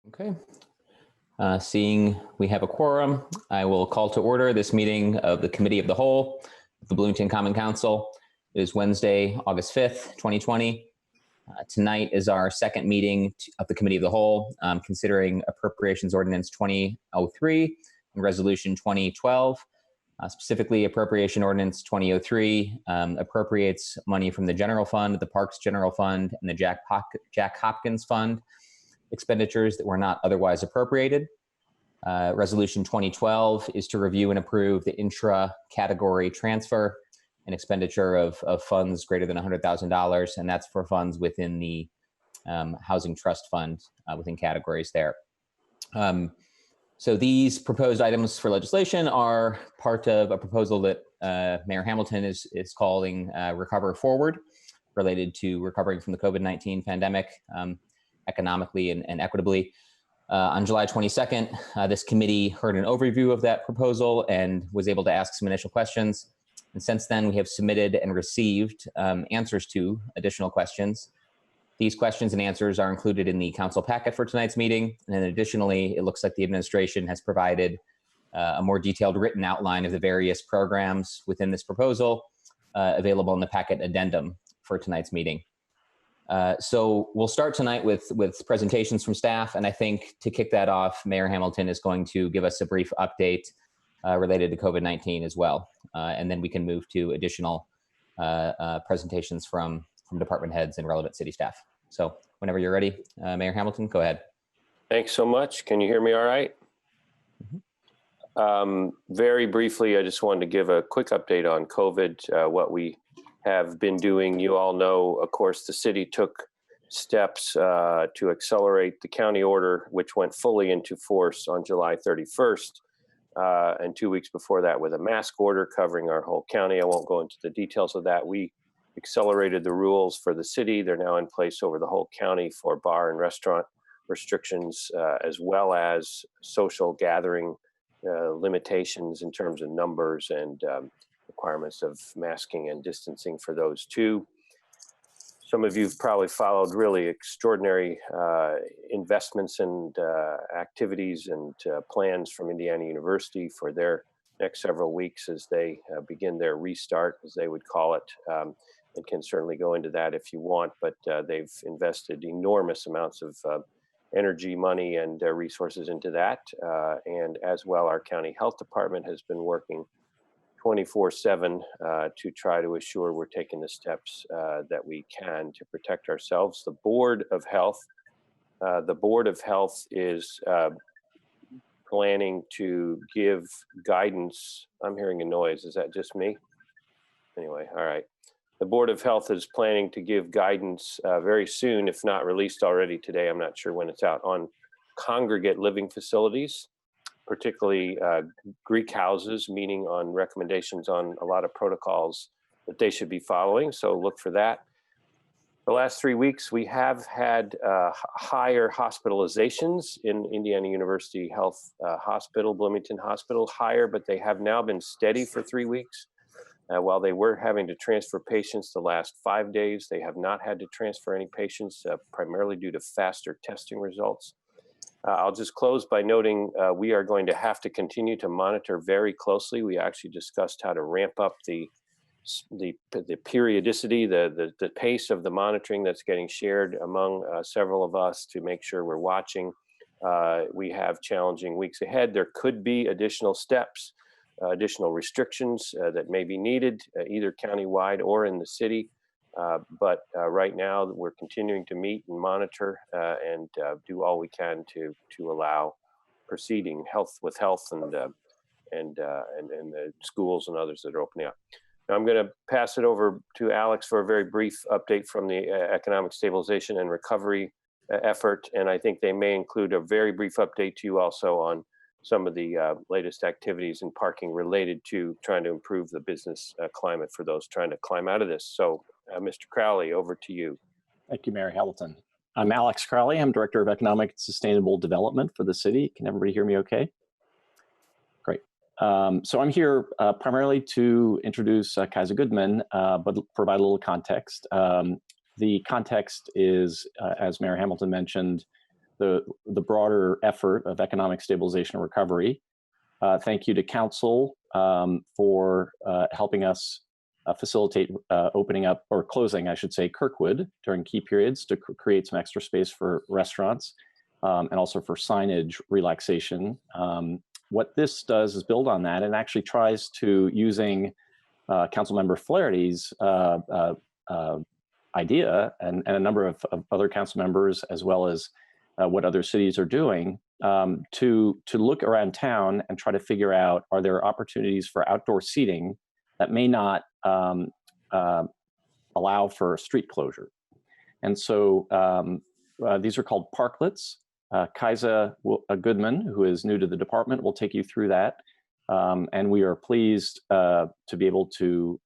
Okay. Seeing we have a quorum, I will call to order this meeting of the Committee of the Whole of the Bloomington Common Council. It is Wednesday, August 5th, 2020. Tonight is our second meeting of the Committee of the Whole, considering Appropriations Ordinance 2003 and Resolution 2012. Specifically, Appropriation Ordinance 2003 appropriates money from the General Fund, the Parks General Fund, and the Jack Hopkins Fund expenditures that were not otherwise appropriated. Resolution 2012 is to review and approve the intra-category transfer and expenditure of funds greater than $100,000, and that's for funds within the Housing Trust Fund within categories there. So these proposed items for legislation are part of a proposal that Mayor Hamilton is calling Recover Forward, related to recovering from the COVID-19 pandemic economically and equitably. On July 22nd, this committee heard an overview of that proposal and was able to ask some initial questions. And since then, we have submitted and received answers to additional questions. These questions and answers are included in the council packet for tonight's meeting. And then additionally, it looks like the administration has provided a more detailed written outline of the various programs within this proposal available in the packet addendum for tonight's meeting. So we'll start tonight with presentations from staff. And I think to kick that off, Mayor Hamilton is going to give us a brief update related to COVID-19 as well. And then we can move to additional presentations from department heads and relevant city staff. So whenever you're ready, Mayor Hamilton, go ahead. Thanks so much. Can you hear me all right? Mm-hmm. Very briefly, I just wanted to give a quick update on COVID, what we have been doing. You all know, of course, the city took steps to accelerate the county order, which went fully into force on July 31st. And 2 weeks before that with a mask order covering our whole county. I won't go into the details of that. We accelerated the rules for the city. They're now in place over the whole county for bar and restaurant restrictions, as well as social gathering limitations in terms of numbers and requirements of masking and distancing for those too. Some of you've probably followed really extraordinary investments and activities and plans from Indiana University for their next several weeks as they begin their restart, as they would call it. And can certainly go into that if you want, but they've invested enormous amounts of energy, money, and resources into that. And as well, our county health department has been working 24/7 to try to assure we're taking the steps that we can to protect ourselves. The Board of Health is planning to give guidance. I'm hearing a noise. Is that just me? Anyway, all right. The Board of Health is planning to give guidance very soon, if not released already today. I'm not sure when it's out, on congregate living facilities, particularly Greek houses, meeting on recommendations on a lot of protocols that they should be following. So look for that. The last 3 weeks, we have had higher hospitalizations in Indiana University Health Hospital, Bloomington Hospital, higher, but they have now been steady for 3 weeks. While they were having to transfer patients the last 5 days, they have not had to transfer any patients, primarily due to faster testing results. I'll just close by noting we are going to have to continue to monitor very closely. We actually discussed how to ramp up the periodicity, the pace of the monitoring that's getting shared among several of us to make sure we're watching. We have challenging weeks ahead. There could be additional steps, additional restrictions that may be needed, either countywide or in the city. But right now we're continuing to meet and monitor and do all we can to allow proceeding with health and the schools and others that are opening up. Now I'm going to pass it over to Alex for a very brief update from the economic stabilization and recovery effort. And I think they may include a very brief update to you also on some of the latest activities in parking related to trying to improve the business climate for those trying to climb out of this. So Mr. Crowley, over to you. Thank you, Mayor Hamilton. I'm Alex Crowley. I'm Director of Economic and Sustainable Development for the city. Can everybody hear me okay? Great. So I'm here primarily to introduce Kaiser Goodman, but provide a little context. The context is, as Mayor Hamilton mentioned, the broader effort of economic stabilization and recovery. Thank you to Council for helping us facilitate opening up, or closing, I should say, Kirkwood during key periods to create some extra space for restaurants and also for signage relaxation. What this does is build on that and actually tries to, using Councilmember Flaherty's idea and a number of other council members, as well as what other cities are doing, to look around town and try to figure out, are there opportunities for outdoor seating that may not allow for street closure? And so these are called parklets. Kaisa Goodman, who is new to the department, will take you through that. And we are pleased to be able to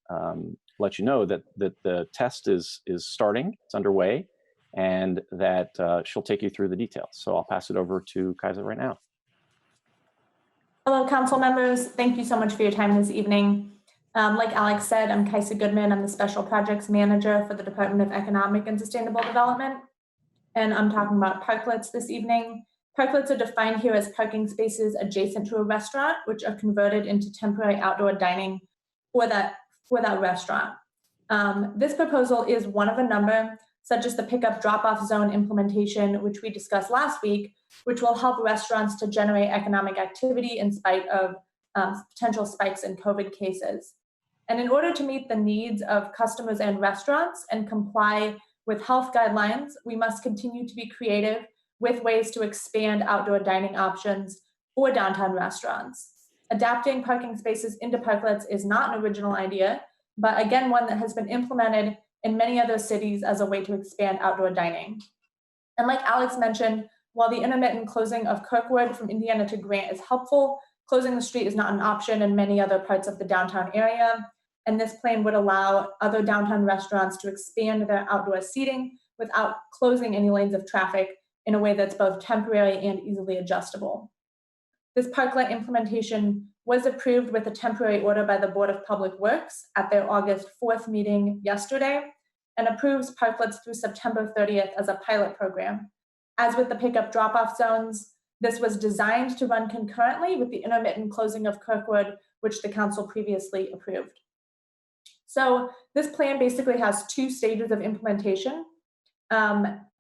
let you know that the test is starting, it's underway, and that she'll take you through the details. So I'll pass it over to Kaisa right now. Hello, council members. Thank you so much for your time this evening. Like Alex said, I'm Kaisa Goodman. I'm the Special Projects Manager for the Department of Economic and Sustainable Development. And I'm talking about parklets this evening. Parklets are defined here as parking spaces adjacent to a restaurant, which are converted into temporary outdoor dining for that restaurant. This proposal is one of a number, such as the pickup drop-off zone implementation, which we discussed last week, which will help restaurants to generate economic activity in spite of potential spikes in COVID cases. And in order to meet the needs of customers and restaurants and comply with health guidelines, we must continue to be creative with ways to expand outdoor dining options for downtown restaurants. Adapting parking spaces into parklets is not an original idea, but again, one that has been implemented in many other cities as a way to expand outdoor dining. And like Alex mentioned, while the intermittent closing of Kirkwood from Indiana to Grant is helpful, closing the street is not an option in many other parts of the downtown area. And this plan would allow other downtown restaurants to expand their outdoor seating without closing any lanes of traffic in a way that's both temporary and easily adjustable. This parklet implementation was approved with a temporary order by the Board of Public Works at their August 4th meeting yesterday, and approves parklets through September 30th as a pilot program. As with the pickup drop-off zones, this was designed to run concurrently with the intermittent closing of Kirkwood, which the council previously approved. So this plan basically has two stages of implementation.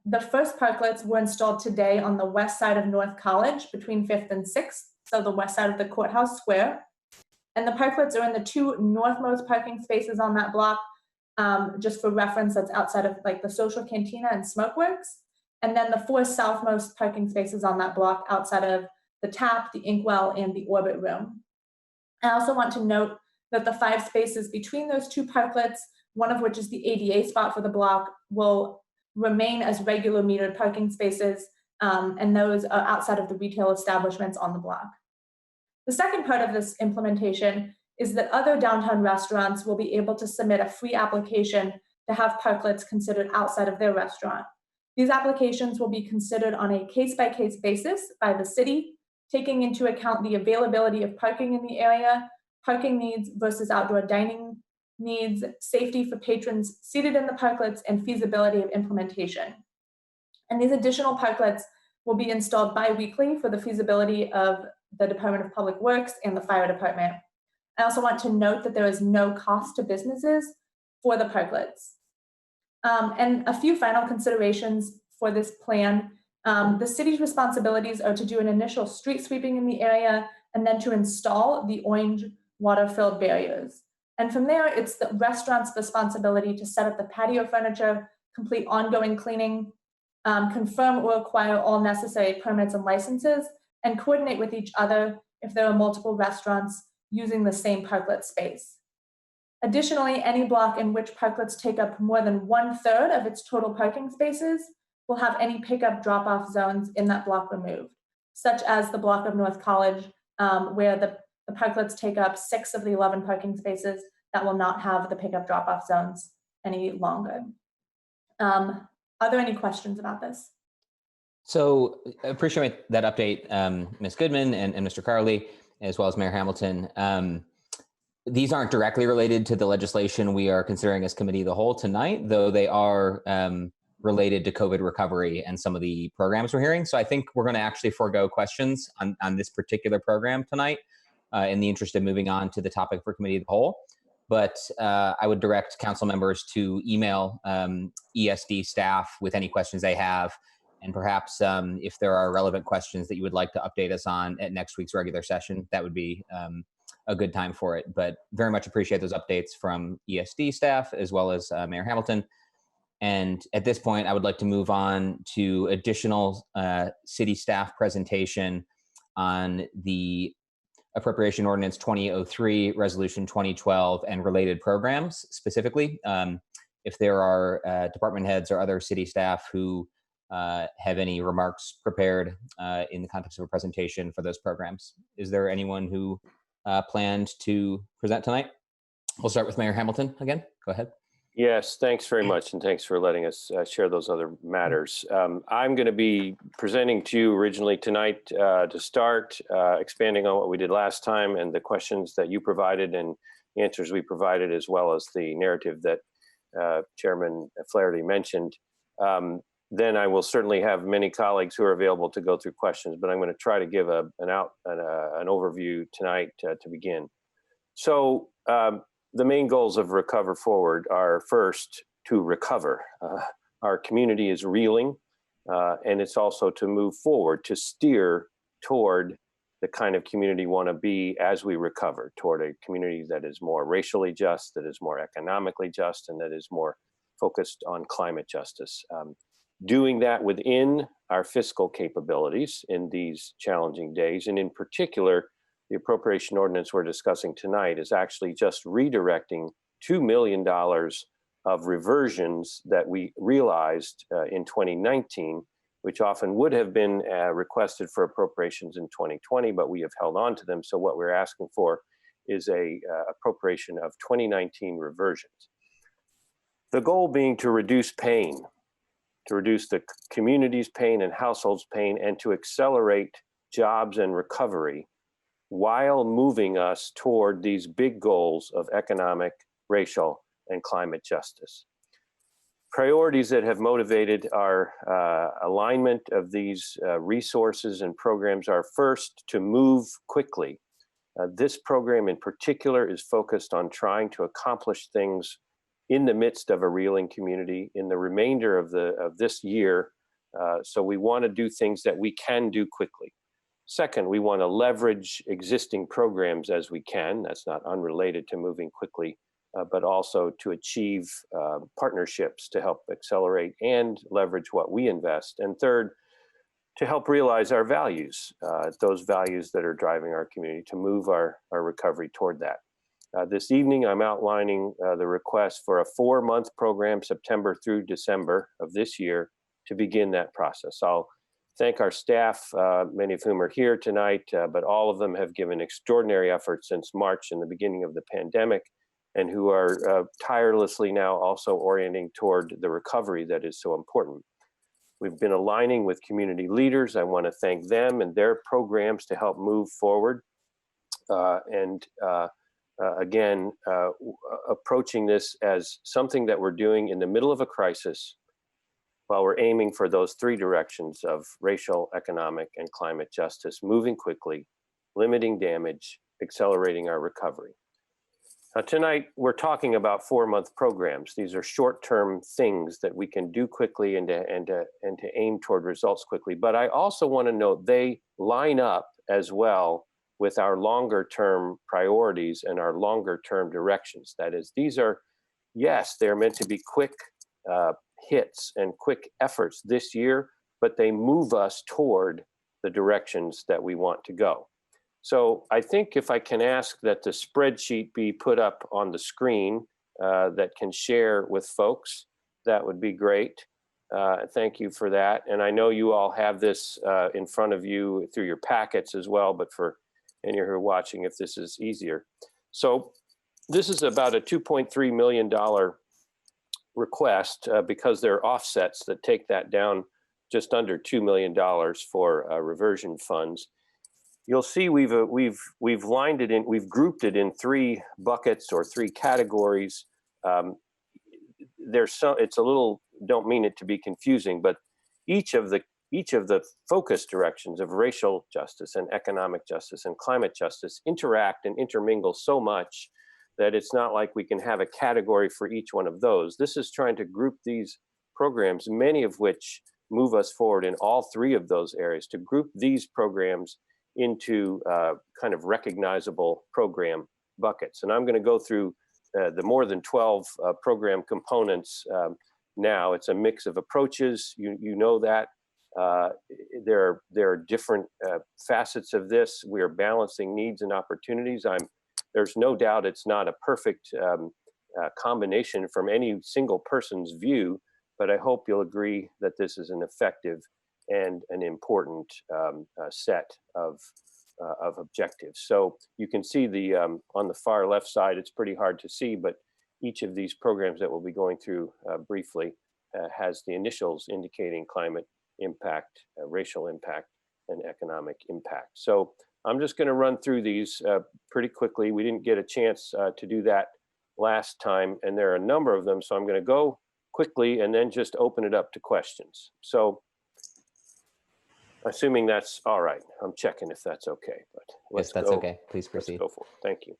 The first parklets were installed today on the west side of North College between 5th and 6th, so the west side of the courthouse square. And the parklets are in the two northmost parking spaces on that block. Just for reference, that's outside of like the social cantina and smokeworks. And then the four southmost parking spaces on that block outside of the Tap, the Inkwell, and the Orbit Room. I also want to note that the 5 spaces between those two parklets, one of which is the ADA spot for the block, will remain as regular metered parking spaces, and those are outside of the retail establishments on the block. The second part of this implementation is that other downtown restaurants will be able to submit a free application to have parklets considered outside of their restaurant. These applications will be considered on a case-by-case basis by the city, taking into account the availability of parking in the area, parking needs versus outdoor dining needs, safety for patrons seated in the parklets, and feasibility of implementation. And these additional parklets will be installed bi-weekly for the feasibility of the Department of Public Works and the Fire Department. I also want to note that there is no cost to businesses for the parklets. And a few final considerations for this plan. The city's responsibilities are to do an initial street sweeping in the area and then to install the orange water-filled barriers. And from there, it's the restaurant's responsibility to set up the patio furniture, complete ongoing cleaning, confirm or acquire all necessary permits and licenses, and coordinate with each other if there are multiple restaurants using the same parklet space. Additionally, any block in which parklets take up more than 1/3 of its total parking spaces will have any pickup drop-off zones in that block removed, such as the block of North College, where the parklets take up 6 of the 11 parking spaces that will not have the pickup drop-off zones any longer. Are there any questions about this? So I appreciate that update, Ms. Goodman and Mr. Carley, as well as Mayor Hamilton. These aren't directly related to the legislation we are considering as committee of the whole tonight, though they are related to COVID recovery and some of the programs we're hearing. So I think we're going to actually forego questions on this particular program tonight in the interest of moving on to the topic for committee of the whole. But I would direct council members to email ESD staff with any questions they have. And perhaps if there are relevant questions that you would like to update us on at next week's regular session, that would be a good time for it. But very much appreciate those updates from ESD staff as well as Mayor Hamilton. And at this point, I would like to move on to additional city staff presentation on the Appropriation Ordinance 2003, Resolution 2012, and related programs specifically. If there are department heads or other city staff who have any remarks prepared in the context of a presentation for those programs. Is there anyone who planned to present tonight? We'll start with Mayor Hamilton again. Go ahead. Yes, thanks very much, and thanks for letting us share those other matters. I'm going to be presenting to you originally tonight to start, expanding on what we did last time and the questions that you provided and answers we provided, as well as the narrative that Chairman Flaherty mentioned. Then I will certainly have many colleagues who are available to go through questions, but I'm going to try to give an overview tonight to begin. So the main goals of Recover Forward are, first, to recover. Our community is reeling, and it's also to move forward, to steer toward the kind of community we want to be as we recover, toward a community that is more racially just, that is more economically just, and that is more focused on climate justice. Doing that within our fiscal capabilities in these challenging days, and in particular, the appropriation ordinance we're discussing tonight is actually just redirecting $2 million of reversions that we realized in 2019, which often would have been requested for appropriations in 2020, but we have held on to them. So what we're asking for is a appropriation of 2019 reversions. The goal being to reduce pain, to reduce the community's pain and households' pain, and to accelerate jobs and recovery while moving us toward these big goals of economic, racial, and climate justice. Priorities that have motivated our alignment of these resources and programs are, first, to move quickly. This program in particular is focused on trying to accomplish things in the midst of a reeling community in the remainder of this year. So we want to do things that we can do quickly. Second, we want to leverage existing programs as we can. That's not unrelated to moving quickly, but also to achieve partnerships to help accelerate and leverage what we invest. And third, to help realize our values, those values that are driving our community, to move our recovery toward that. This evening, I'm outlining the request for a 4-month program, September through December of this year, to begin that process. I'll thank our staff, many of whom are here tonight, but all of them have given extraordinary effort since March and the beginning of the pandemic, and who are tirelessly now also orienting toward the recovery that is so important. We've been aligning with community leaders. I want to thank them and their programs to help move forward. Again, approaching this as something that we're doing in the middle of a crisis, while we're aiming for those 3 directions of racial, economic, and climate justice, moving quickly, limiting damage, accelerating our recovery. Now, tonight, we're talking about 4-month programs. These are short-term things that we can do quickly and to aim toward results quickly. But I also want to note they line up as well with our longer-term priorities and our longer-term directions. That is, these are, yes, they're meant to be quick hits and quick efforts this year, but they move us toward the directions that we want to go. So I think if I can ask that the spreadsheet be put up on the screen that can share with folks, that would be great. Thank you for that. And I know you all have this in front of you through your packets as well, but for any of you who are watching, if this is easier. So this is about a $2.3 million request because there are offsets that take that down just under $2 million for reversion funds. You'll see we've lined it in, we've grouped it in 3 buckets or 3 categories. there's some, it's a little, don't mean it to be confusing, but each of the focus directions of racial justice and economic justice and climate justice interact and intermingle so much that it's not like we can have a category for each one of those. This is trying to group these programs, many of which move us forward in all three of those areas, to group these programs into kind of recognizable program buckets. And I'm going to go through the more than 12 program components now. It's a mix of approaches. You know that. There are different facets of this. We are balancing needs and opportunities. There's no doubt it's not a perfect combination from any single person's view, but I hope you'll agree that this is an effective and an important set of objectives. So you can see the on the far left side, it's pretty hard to see, but each of these programs that we'll be going through briefly has the initials indicating climate impact, racial impact, and economic impact. So I'm just going to run through these pretty quickly. We didn't get a chance to do that last time, and there are a number of them, so I'm going to go quickly and then just open it up to questions. So assuming that's all right, I'm checking if that's okay. But yes, that's okay. Please proceed. Let's go for it. Thank you.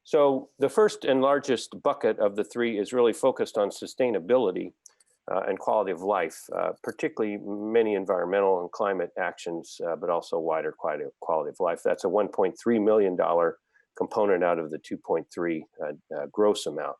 So the first and largest bucket of the three is really focused on sustainability and quality of life, particularly many environmental and climate actions, but also wider quality of life. That's a $1.3 million component out of the 2.3 gross amount.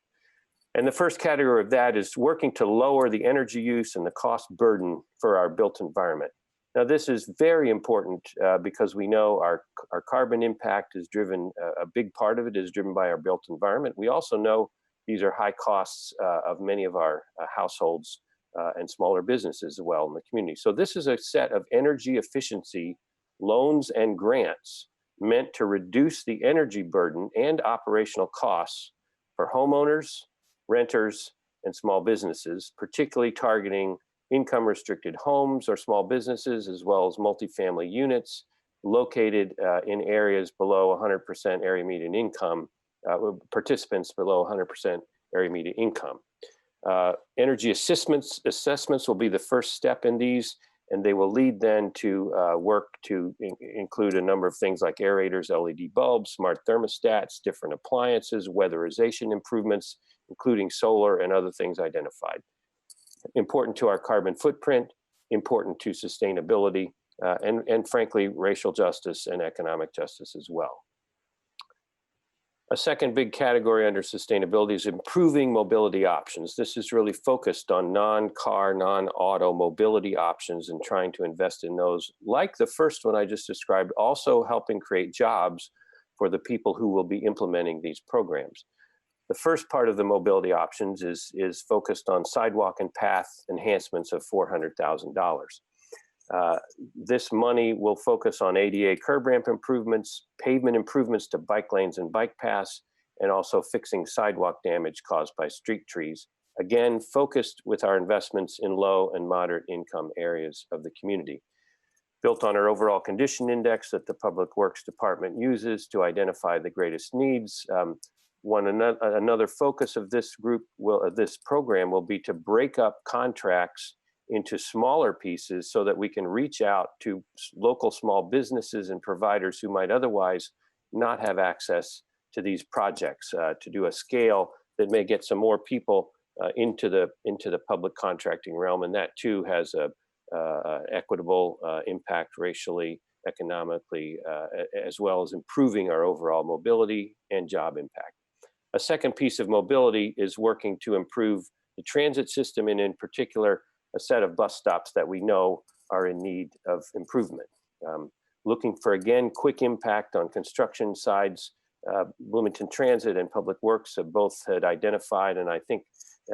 And the first category of that is working to lower the energy use and the cost burden for our built environment. Now, this is very important because we know our carbon impact is driven, a big part of it is driven by our built environment. We also know these are high costs of many of our households and smaller businesses as well in the community. So this is a set of energy efficiency loans and grants meant to reduce the energy burden and operational costs for homeowners, renters, and small businesses, particularly targeting income restricted homes or small businesses, as well as multifamily units located in areas below 100% area median income, participants below 100% area median income. Energy assessments will be the first step in these, and they will lead then to work to include a number of things like aerators, LED bulbs, smart thermostats, different appliances, weatherization improvements, including solar and other things identified. Important to our carbon footprint, important to sustainability, and frankly, racial justice and economic justice as well. A second big category under sustainability is improving mobility options. This is really focused on non-car, non-auto mobility options and trying to invest in those. Like the first one I just described, also helping create jobs for the people who will be implementing these programs. The first part of the mobility options is focused on sidewalk and path enhancements of $400,000. This money will focus on ADA curb ramp improvements, pavement improvements to bike lanes and bike paths, and also fixing sidewalk damage caused by street trees. Again, focused with our investments in low and moderate income areas of the community. Built on our overall condition index that the Public Works Department uses to identify the greatest needs. Another focus of this this program will be to break up contracts into smaller pieces so that we can reach out to local small businesses and providers who might otherwise not have access to these projects, to do a scale that may get some more people into the public contracting realm, and that too has a equitable impact racially, economically, as well as improving our overall mobility and job impact. A second piece of mobility is working to improve the transit system, and in particular, a set of bus stops that we know are in need of improvement. Looking for, again, quick impact on construction sides. Bloomington Transit and Public Works have both had identified, and I think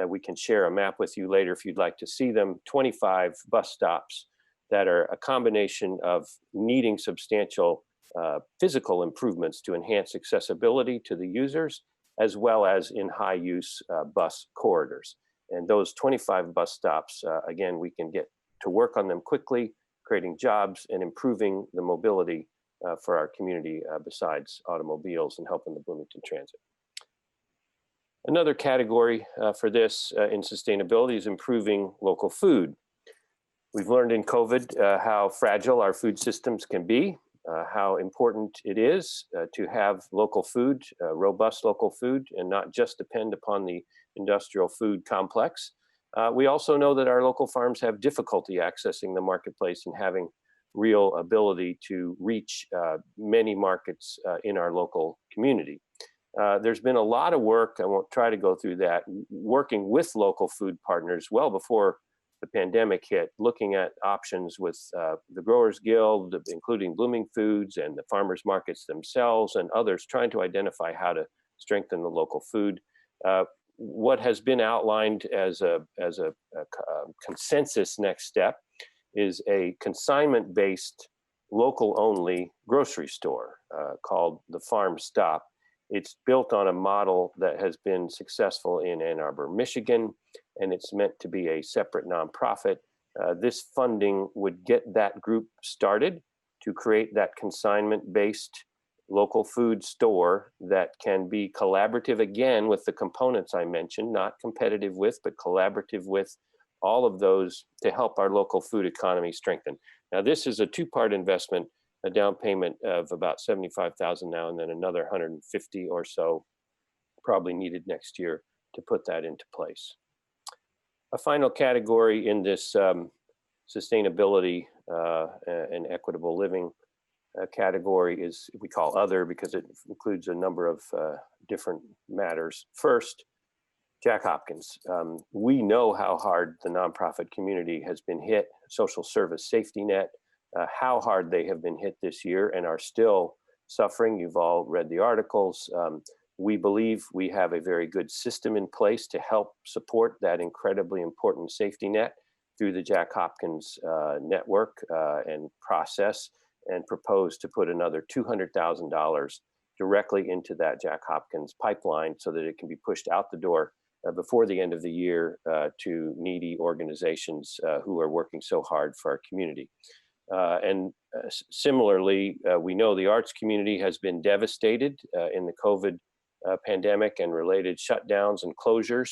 we can share a map with you later if you'd like to see them, 25 bus stops that are a combination of needing substantial physical improvements to enhance accessibility to the users, as well as in high use bus corridors. And those 25 bus stops, again, we can get to work on them quickly, creating jobs and improving the mobility for our community besides automobiles and helping the Bloomington Transit. Another category for this in sustainability is improving local food. We've learned in COVID how fragile our food systems can be, how important it is to have local food, robust local food, and not just depend upon the industrial food complex. We also know that our local farms have difficulty accessing the marketplace and having real ability to reach many markets in our local community. There's been a lot of work, I won't try to go through that, working with local food partners well before the pandemic hit, looking at options with the Growers Guild, including Blooming Foods and the farmers markets themselves and others, trying to identify how to strengthen the local food. What has been outlined as a consensus next step is a consignment-based, local-only grocery store called the Farm Stop. It's built on a model that has been successful in Ann Arbor, Michigan, and it's meant to be a separate nonprofit. This funding would get that group started to create that consignment-based local food store that can be collaborative again with the components I mentioned, not competitive with, but collaborative with all of those to help our local food economy strengthen. Now, this is a two-part investment, a down payment of about $75,000 now, and then another 150 or so probably needed next year to put that into place. A final category in this sustainability and equitable living category is we call other because it includes a number of different matters. First, Jack Hopkins. We know how hard the nonprofit community has been hit, social service safety net, how hard they have been hit this year and are still suffering. You've all read the articles. We believe we have a very good system in place to help support that incredibly important safety net through the Jack Hopkins network and process, and propose to put another $200,000 directly into that Jack Hopkins pipeline so that it can be pushed out the door before the end of the year to needy organizations who are working so hard for our community. Similarly, we know the arts community has been devastated in the COVID pandemic and related shutdowns and closures.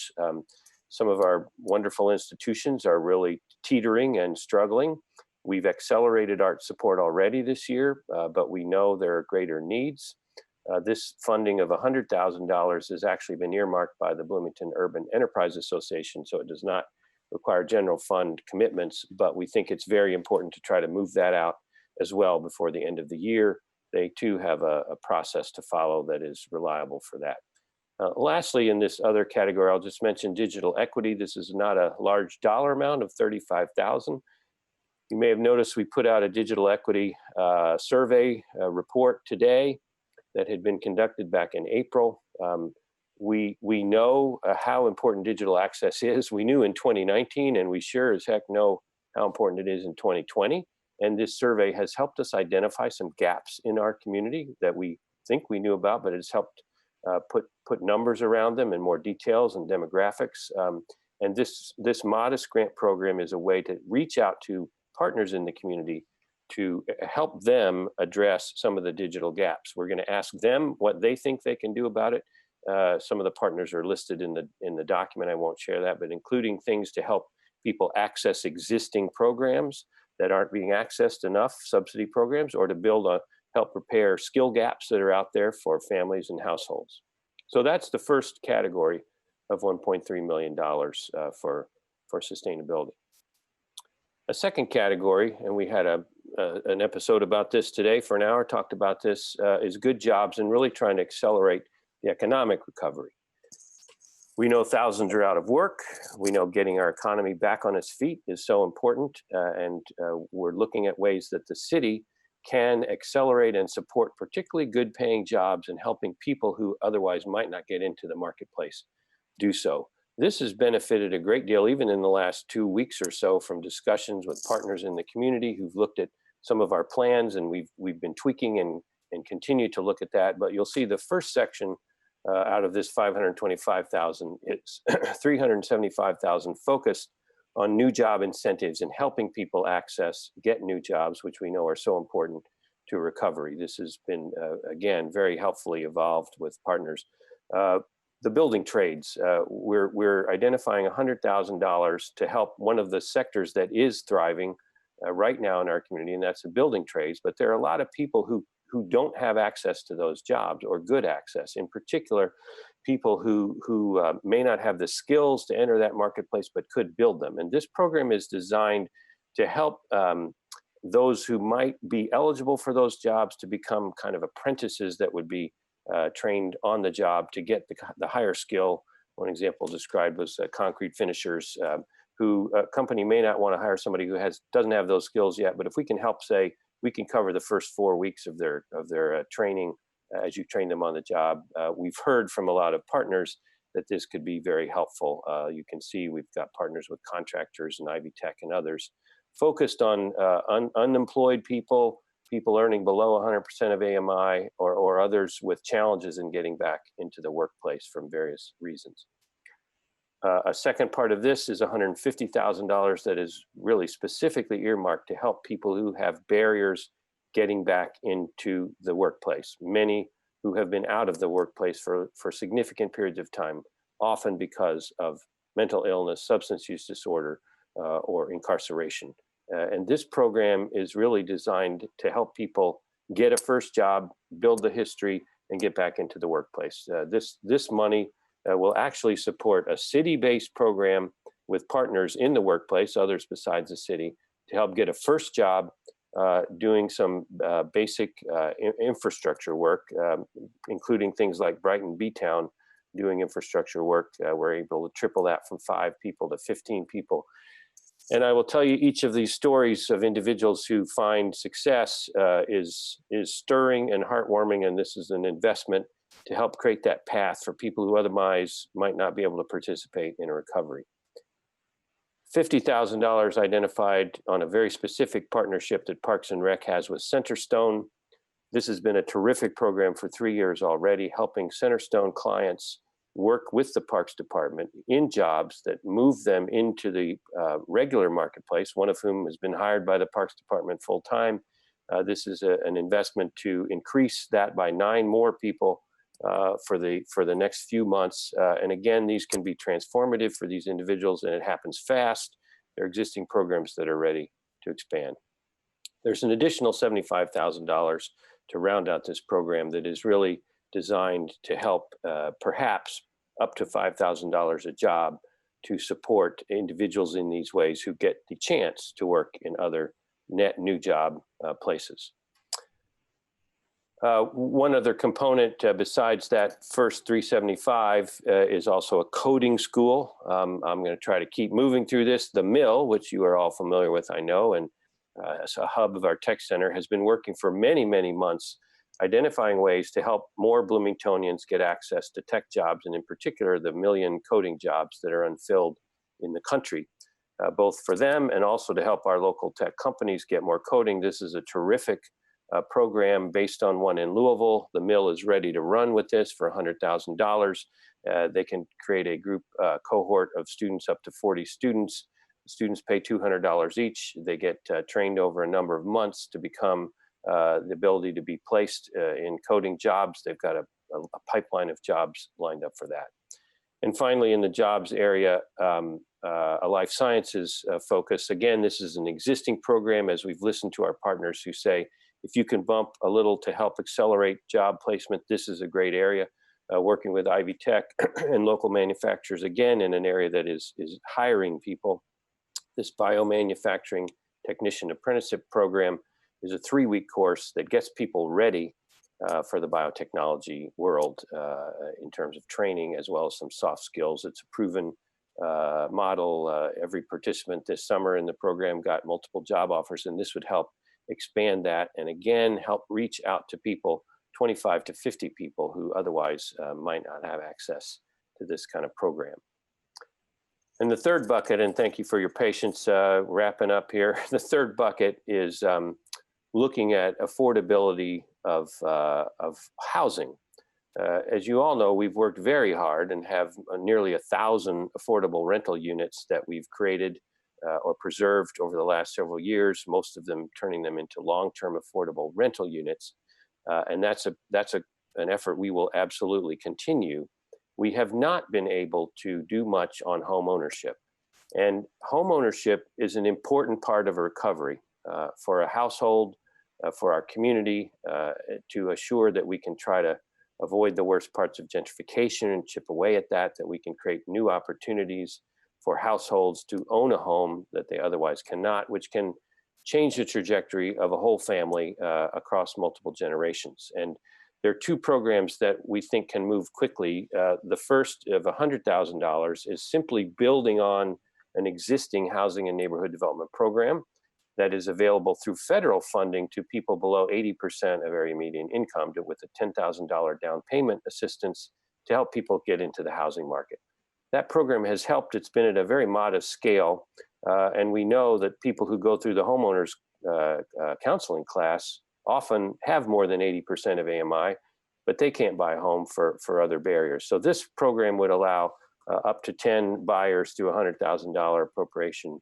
Some of our wonderful institutions are really teetering and struggling. We've accelerated art support already this year, but we know there are greater needs. This funding of $100,000 has actually been earmarked by the Bloomington Urban Enterprise Association, so it does not require general fund commitments, but we think it's very important to try to move that out as well before the end of the year. They too have a process to follow that is reliable for that. Lastly, in this other category, I'll just mention digital equity. This is not a large dollar amount of $35,000. You may have noticed we put out a digital equity survey report today that had been conducted back in April. We know how important digital access is. We knew in 2019, and we sure as heck know how important it is in 2020. And this survey has helped us identify some gaps in our community that we think we knew about, but it's helped put numbers around them and more details and demographics. And this modest grant program is a way to reach out to partners in the community to help them address some of the digital gaps. We're going to ask them what they think they can do about it. Some of the partners are listed in the document. I won't share that, but including things to help people access existing programs that aren't being accessed enough, subsidy programs, or to help repair skill gaps that are out there for families and households. So that's the first category of $1.3 million for sustainability. A second category, and we had an episode about this today for an hour, talked about this, is good jobs and really trying to accelerate the economic recovery. We know thousands are out of work. We know getting our economy back on its feet is so important, and we're looking at ways that the city can accelerate and support particularly good paying jobs and helping people who otherwise might not get into the marketplace do so. This has benefited a great deal, even in the last 2 weeks or so, from discussions with partners in the community who've looked at some of our plans, and we've been tweaking and continue to look at that. But you'll see the first section out of this 525,000, it's 375,000 focused on new job incentives and helping people get new jobs, which we know are so important to recovery. This has been, again, very helpfully evolved with partners. the building trades. We're identifying $100,000 to help one of the sectors that is thriving right now in our community, and that's the building trades. But there are a lot of people who don't have access to those jobs, or good access. In particular, people who may not have the skills to enter that marketplace but could build them. And this program is designed to help those who might be eligible for those jobs to become kind of apprentices that would be trained on the job to get the higher skill. One example described was concrete finishers, who a company may not want to hire somebody who doesn't have those skills yet. But if we can help, say, we can cover the first 4 weeks of their training as you train them on the job. We've heard from a lot of partners that this could be very helpful. You can see we've got partners with contractors and Ivy Tech and others focused on unemployed people earning below 100% of AMI, or others with challenges in getting back into the workplace from various reasons. A second part of this is $150,000 that is really specifically earmarked to help people who have barriers getting back into the workplace. Many who have been out of the workplace for significant periods of time, often because of mental illness, substance use disorder, or incarceration. And this program is really designed to help people get a first job, build the history, and get back into the workplace. This money will actually support a city-based program with partners in the workplace, others besides the city, to help get a first job doing some basic infrastructure work, including things like Brighton B-Town doing infrastructure work. We're able to triple that from 5 people to 15 people. And I will tell you, each of these stories of individuals who find success is stirring and heartwarming, and this is an investment to help create that path for people who otherwise might not be able to participate in a recovery. $50,000 identified on a very specific partnership that Parks and Rec has with Centerstone. This has been a terrific program for 3 years already, helping Centerstone clients work with the Parks Department in jobs that move them into the regular marketplace, one of whom has been hired by the Parks Department full-time. This is an investment to increase that by 9 more people for the next few months. And again, these can be transformative for these individuals, and it happens fast. There are existing programs that are ready to expand. There's an additional $75,000 to round out this program that is really designed to help perhaps up to $5,000 a job to support individuals in these ways who get the chance to work in other net new job places. One other component besides that first 375 is also a coding school. I'm going to try to keep moving through this. The Mill, which you are all familiar with, I know, and as a hub of our tech center, has been working for many, many months, identifying ways to help more Bloomingtonians get access to tech jobs, and in particular, the million coding jobs that are unfilled in the country, both for them and also to help our local tech companies get more coding. This is a terrific program based on one in Louisville. The Mill is ready to run with this for $100,000. They can create a group cohort of students, up to 40 students. The students pay $200 each. They get trained over a number of months to become the ability to be placed in coding jobs. They've got a pipeline of jobs lined up for that. And finally, in the jobs area, a life sciences focus. Again, this is an existing program, as we've listened to our partners who say, if you can bump a little to help accelerate job placement, this is a great area. Working with Ivy Tech and local manufacturers, again, in an area that is hiring people. This biomanufacturing technician apprenticeship program is a 3-week course that gets people ready for the biotechnology world in terms of training, as well as some soft skills. It's a proven model. Every participant this summer in the program got multiple job offers, and this would help expand that, and again, help reach out to people, 25 to 50 people who otherwise might not have access to this kind of program. And the third bucket, and thank you for your patience wrapping up here, the third bucket is looking at affordability of housing. As you all know, we've worked very hard and have nearly 1,000 affordable rental units that we've created or preserved over the last several years, most of them turning them into long-term affordable rental units. And that's an effort we will absolutely continue. we have not been able to do much on home ownership. And home ownership is an important part of a recovery for a household, for our community, to assure that we can try to avoid the worst parts of gentrification and chip away at that, that we can create new opportunities for households to own a home that they otherwise cannot, which can change the trajectory of a whole family across multiple generations. And there are two programs that we think can move quickly. The first of $100,000 is simply building on an existing housing and neighborhood development program that is available through federal funding to people below 80% of area median income with a $10,000 down payment assistance to help people get into the housing market. That program has helped. It's been at a very modest scale. And we know that people who go through the homeowners counseling class often have more than 80% of AMI, but they can't buy a home for other barriers. So this program would allow up to 10 buyers through $100,000 appropriation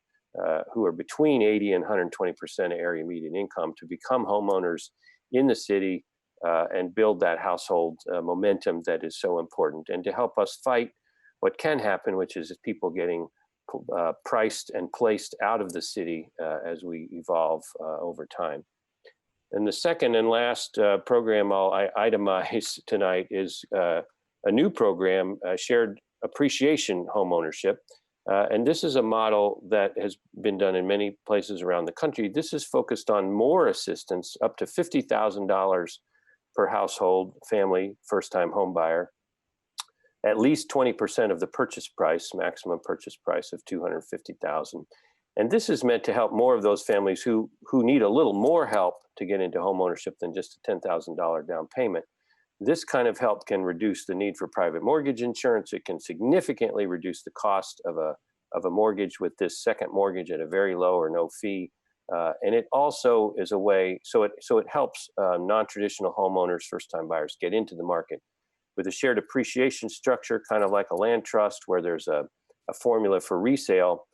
who are between 80 and 120% of area median income to become homeowners in the city and build that household momentum that is so important, and to help us fight what can happen, which is people getting priced and placed out of the city as we evolve over time. And the second and last program I'll itemize tonight is a new program, shared appreciation homeownership. And this is a model that has been done in many places around the country. This is focused on more assistance, up to $50,000 per household, family, first-time home buyer, at least 20% of the purchase price, maximum purchase price of $250,000. And this is meant to help more of those families who need a little more help to get into home ownership than just a $10,000 down payment. This kind of help can reduce the need for private mortgage insurance. It can significantly reduce the cost of a mortgage with this second mortgage at a very low or no fee. And it also is a way, so it helps non-traditional homeowners, first-time buyers get into the market with a shared appreciation structure, kind of like a land trust where there's a formula for resale.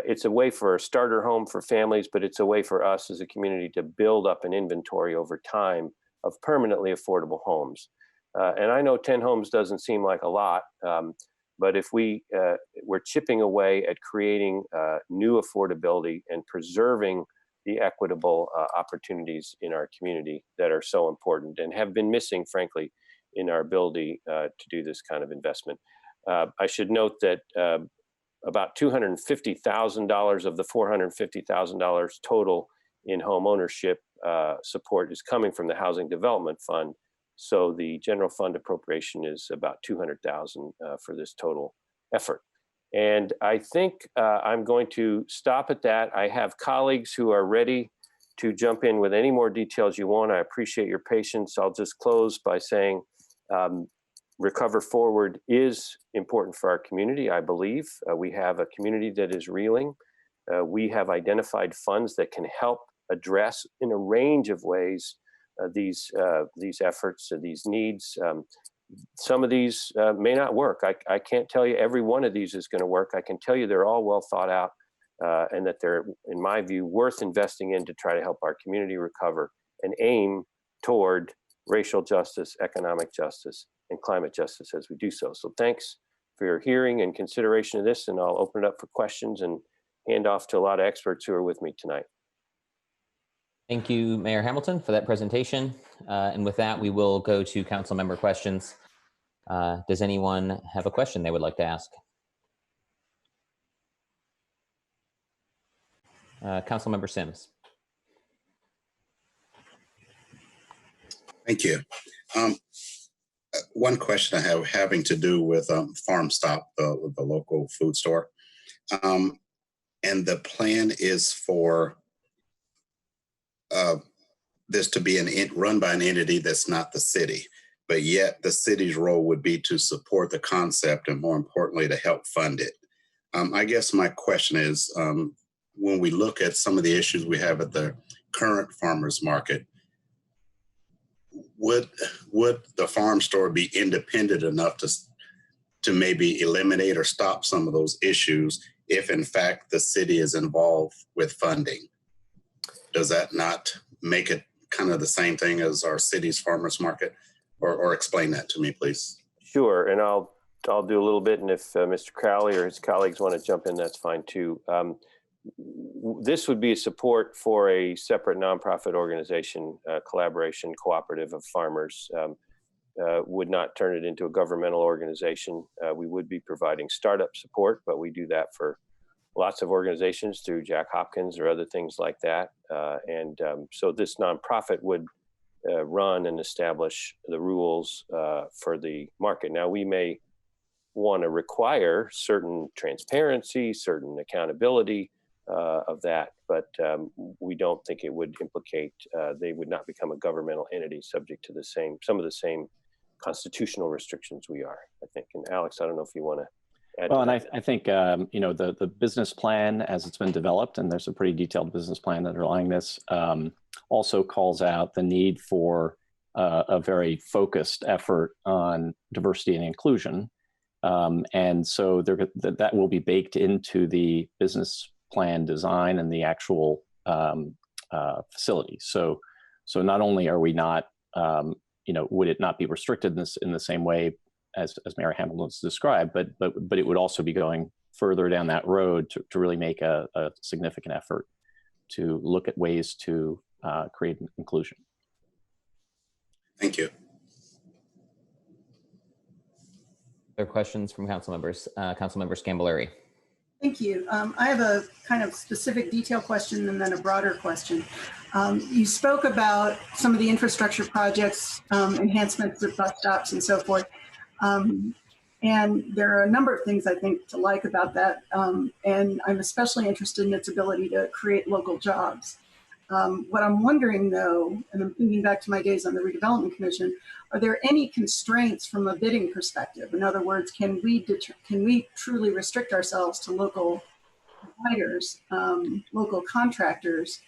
It's a way for a starter home for families, but it's a way for us as a community to build up an inventory over time of permanently affordable homes. And I know 10 homes doesn't seem like a lot, but if we're chipping away at creating new affordability and preserving the equitable opportunities in our community that are so important and have been missing, frankly, in our ability to do this kind of investment. I should note that about $250,000 of the $450,000 total in home ownership support is coming from the Housing Development Fund. So the general fund appropriation is about $200,000 for this total effort. And I think I'm going to stop at that. I have colleagues who are ready to jump in with any more details you want. I appreciate your patience. I'll just close by saying Recover Forward is important for our community, I believe. We have a community that is reeling. We have identified funds that can help address in a range of ways these efforts, these needs. Some of these may not work. I can't tell you every one of these is going to work. I can tell you they're all well thought out and that they're, in my view, worth investing in to try to help our community recover and aim toward racial justice, economic justice, and climate justice as we do so. So thanks for your hearing and consideration of this, and I'll open it up for questions and hand off to a lot of experts who are with me tonight. Thank you, Mayor Hamilton, for that presentation. And with that, we will go to council member questions. Does anyone have a question they would like to ask? Council member Sims. Thank you. One question I have having to do with Farm Stop, the local food store. And the plan is for this to be run by an entity that's not the city, but yet the city's role would be to support the concept and, more importantly, to help fund it. I guess my question is, when we look at some of the issues we have at the current farmers market, would the farm store be independent enough to maybe eliminate or stop some of those issues if, in fact, the city is involved with funding? Does that not make it kind of the same thing as our city's farmers market? Or explain that to me, please. Sure, and I'll I'll do a little bit, and if Mr. Crowley or his colleagues want to jump in, that's fine too. This would be support for a separate nonprofit organization, collaboration cooperative of farmers. Would not turn it into a governmental organization. We would be providing startup support, but we do that for lots of organizations through Jack Hopkins or other things like that. So this nonprofit would run and establish the rules for the market. Now, we may want to require certain transparency, certain accountability of that, but we don't think it would implicate, they would not become a governmental entity subject to some of the same constitutional restrictions we are, I think. And Alex, I don't know if you want to add. Well, and I think, you know, the business plan as it's been developed, and there's a pretty detailed business plan underlying this, also calls out the need for a very focused effort on diversity and inclusion. And so that will be baked into the business plan design and the actual facility. So not only are we not, you know, would it not be restricted in the same way as Mayor Hamilton's described, but it would also be going further down that road to really make a significant effort to look at ways to create inclusion. Thank you. Other questions from council members? Councilmember Scambolari. Thank you. I have a kind of specific detail question and then a broader question. You spoke about some of the infrastructure projects, enhancements of bus stops and so forth. And there are a number of things I think to like about that. And I'm especially interested in its ability to create local jobs. What I'm wondering though, and I'm thinking back to my days on the Redevelopment Commission, are there any constraints from a bidding perspective? In other words, can we truly restrict ourselves to local providers, local contractors,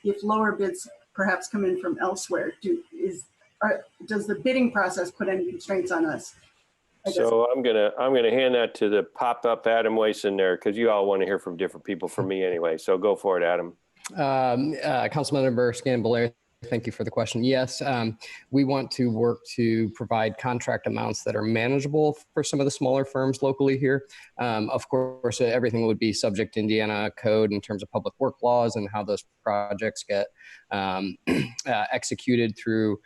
if lower bids perhaps come in from elsewhere? Does the bidding process put any constraints on us? So I'm gonna hand that to the pop-up Adam Wason there, because you all want to hear from different people from me anyway. So go for it, Adam. Councilmember Scambolari, thank you for the question. Yes, we want to work to provide contract amounts that are manageable for some of the smaller firms locally here. Of course, everything would be subject to Indiana code in terms of public work laws and how those projects get executed through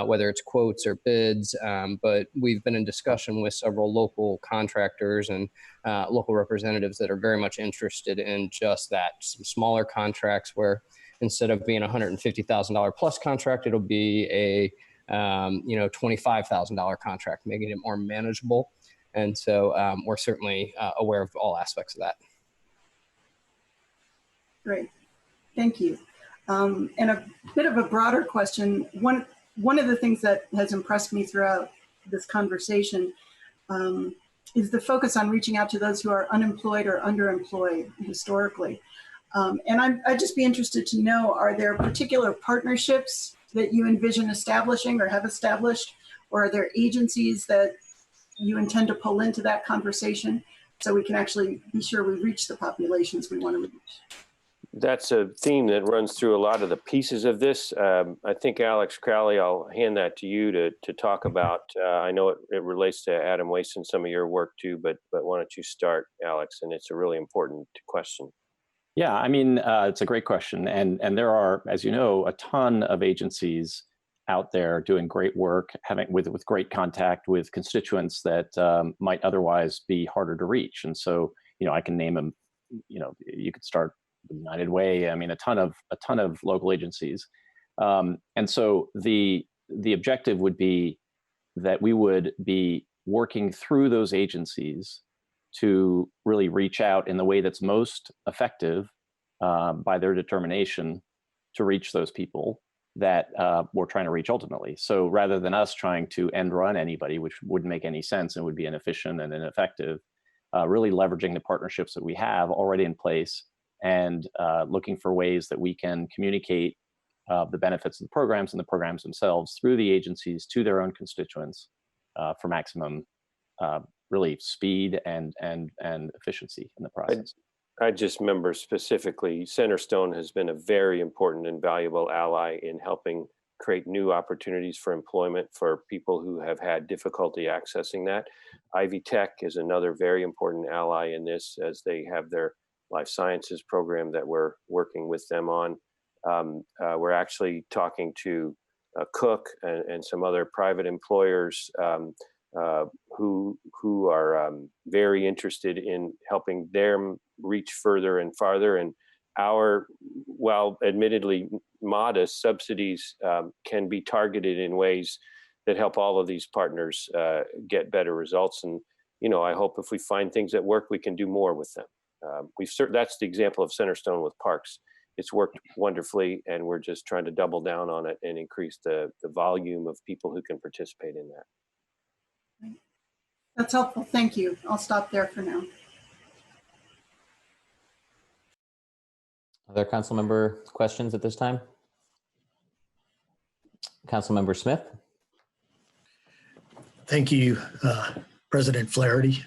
whether it's quotes or bids. But we've been in discussion with several local contractors and local representatives that are very much interested in just that, some smaller contracts where instead of being a $150,000 plus contract, it'll be a $25,000 contract, making it more manageable. And so we're certainly aware of all aspects of that. Great, thank you. And a bit of a broader question. One of the things that has impressed me throughout this conversation is the focus on reaching out to those who are unemployed or underemployed historically. And I'd just be interested to know, are there particular partnerships that you envision establishing or have established, or are there agencies that you intend to pull into that conversation so we can actually be sure we reach the populations we want to reach? That's a theme that runs through a lot of the pieces of this. I think, Alex Crowley, I'll hand that to you to talk about. I know it relates to Adam Wason, some of your work too, but why don't you start, Alex? And it's a really important question. Yeah, I mean, it's a great question. And there are, as you know, a ton of agencies out there doing great work, with great contact with constituents that might otherwise be harder to reach. And so, I can name them, you could start United Way. I mean, a ton of local agencies. And so the objective would be that we would be working through those agencies to really reach out in the way that's most effective by their determination to reach those people that we're trying to reach ultimately. So rather than us trying to end run anybody, which wouldn't make any sense and would be inefficient and ineffective, really leveraging the partnerships that we have already in place and looking for ways that we can communicate the benefits of the programs and the programs themselves through the agencies to their own constituents for maximum really speed and efficiency in the process. I just remember specifically, Centerstone has been a very important and valuable ally in helping create new opportunities for employment for people who have had difficulty accessing that. Ivy Tech is another very important ally in this, as they have their life sciences program that we're working with them on. We're actually talking to Cook and some other private employers who are very interested in helping them reach further and farther. And our, while admittedly modest, subsidies can be targeted in ways that help all of these partners get better results. And, you know, I hope if we find things that work, we can do more with them. That's the example of Centerstone with parks. It's worked wonderfully, and we're just trying to double down on it and increase the volume of people who can participate in that. That's helpful. Thank you. I'll stop there for now. Other council member questions at this time? Councilmember Smith. Thank you, President Flaherty,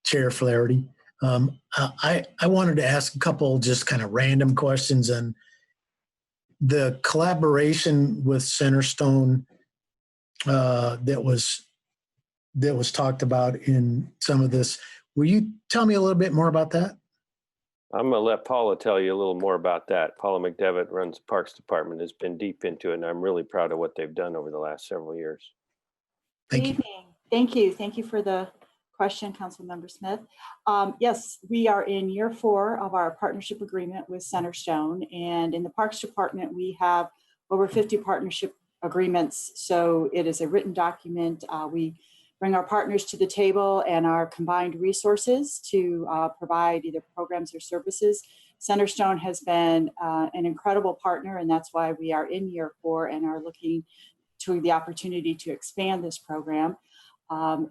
Chair Flaherty. I wanted to ask a couple just kind of random questions on the collaboration with Centerstone that was talked about in some of this. Will you tell me a little bit more about that? I'm going to let Paula tell you a little more about that. Paula McDevitt runs the Parks Department, has been deep into it, and I'm really proud of what they've done over the last several years. Thank Good you. evening. Thank you. Thank you for the question, Councilmember Smith. Yes, we are in year 4 of our partnership agreement with Centerstone, and in the Parks Department, we have over 50 partnership agreements. So it is a written document. We bring our partners to the table and our combined resources to provide either programs or services. Centerstone has been an incredible partner, and that's why we are in year 4 and are looking to the opportunity to expand this program.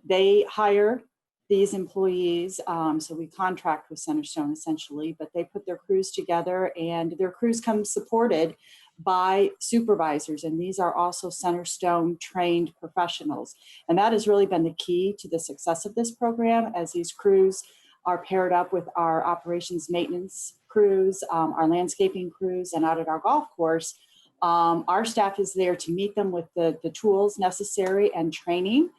They hire these employees, so we contract with Centerstone essentially, but they put their crews together, and their crews come supported by supervisors, and these are also Centerstone trained professionals. And that has really been the key to the success of this program, as these crews are paired up with our operations maintenance crews, our landscaping crews, and out at our golf course, our staff is there to meet them with the tools necessary and training.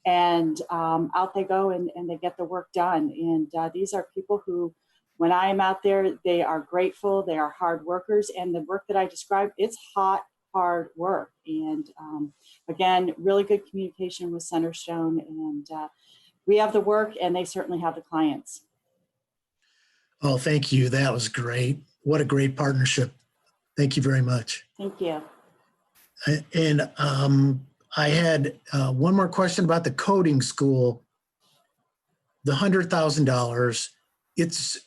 And out they go and they get the work done. And these are people who, when I am out there, they are grateful, they are hard workers. And the work that I described, it's hard work. And again, really good communication with Centerstone. And we have the work and they certainly have the clients. Oh, thank you. That was great. What a great partnership. Thank you very much. Thank you. And I had one more question about the coding school. The $100,000. It's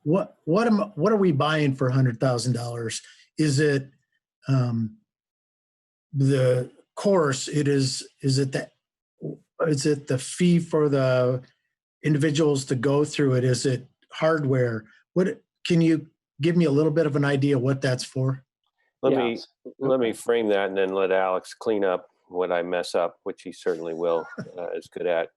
what are we buying for $100,000? Is it the course? Is it the fee for the individuals to go through it? Is it hardware? What can you give me a little bit of an idea what that's for? Let me frame that and then let Alex clean up what I mess up, which he certainly will, is good at.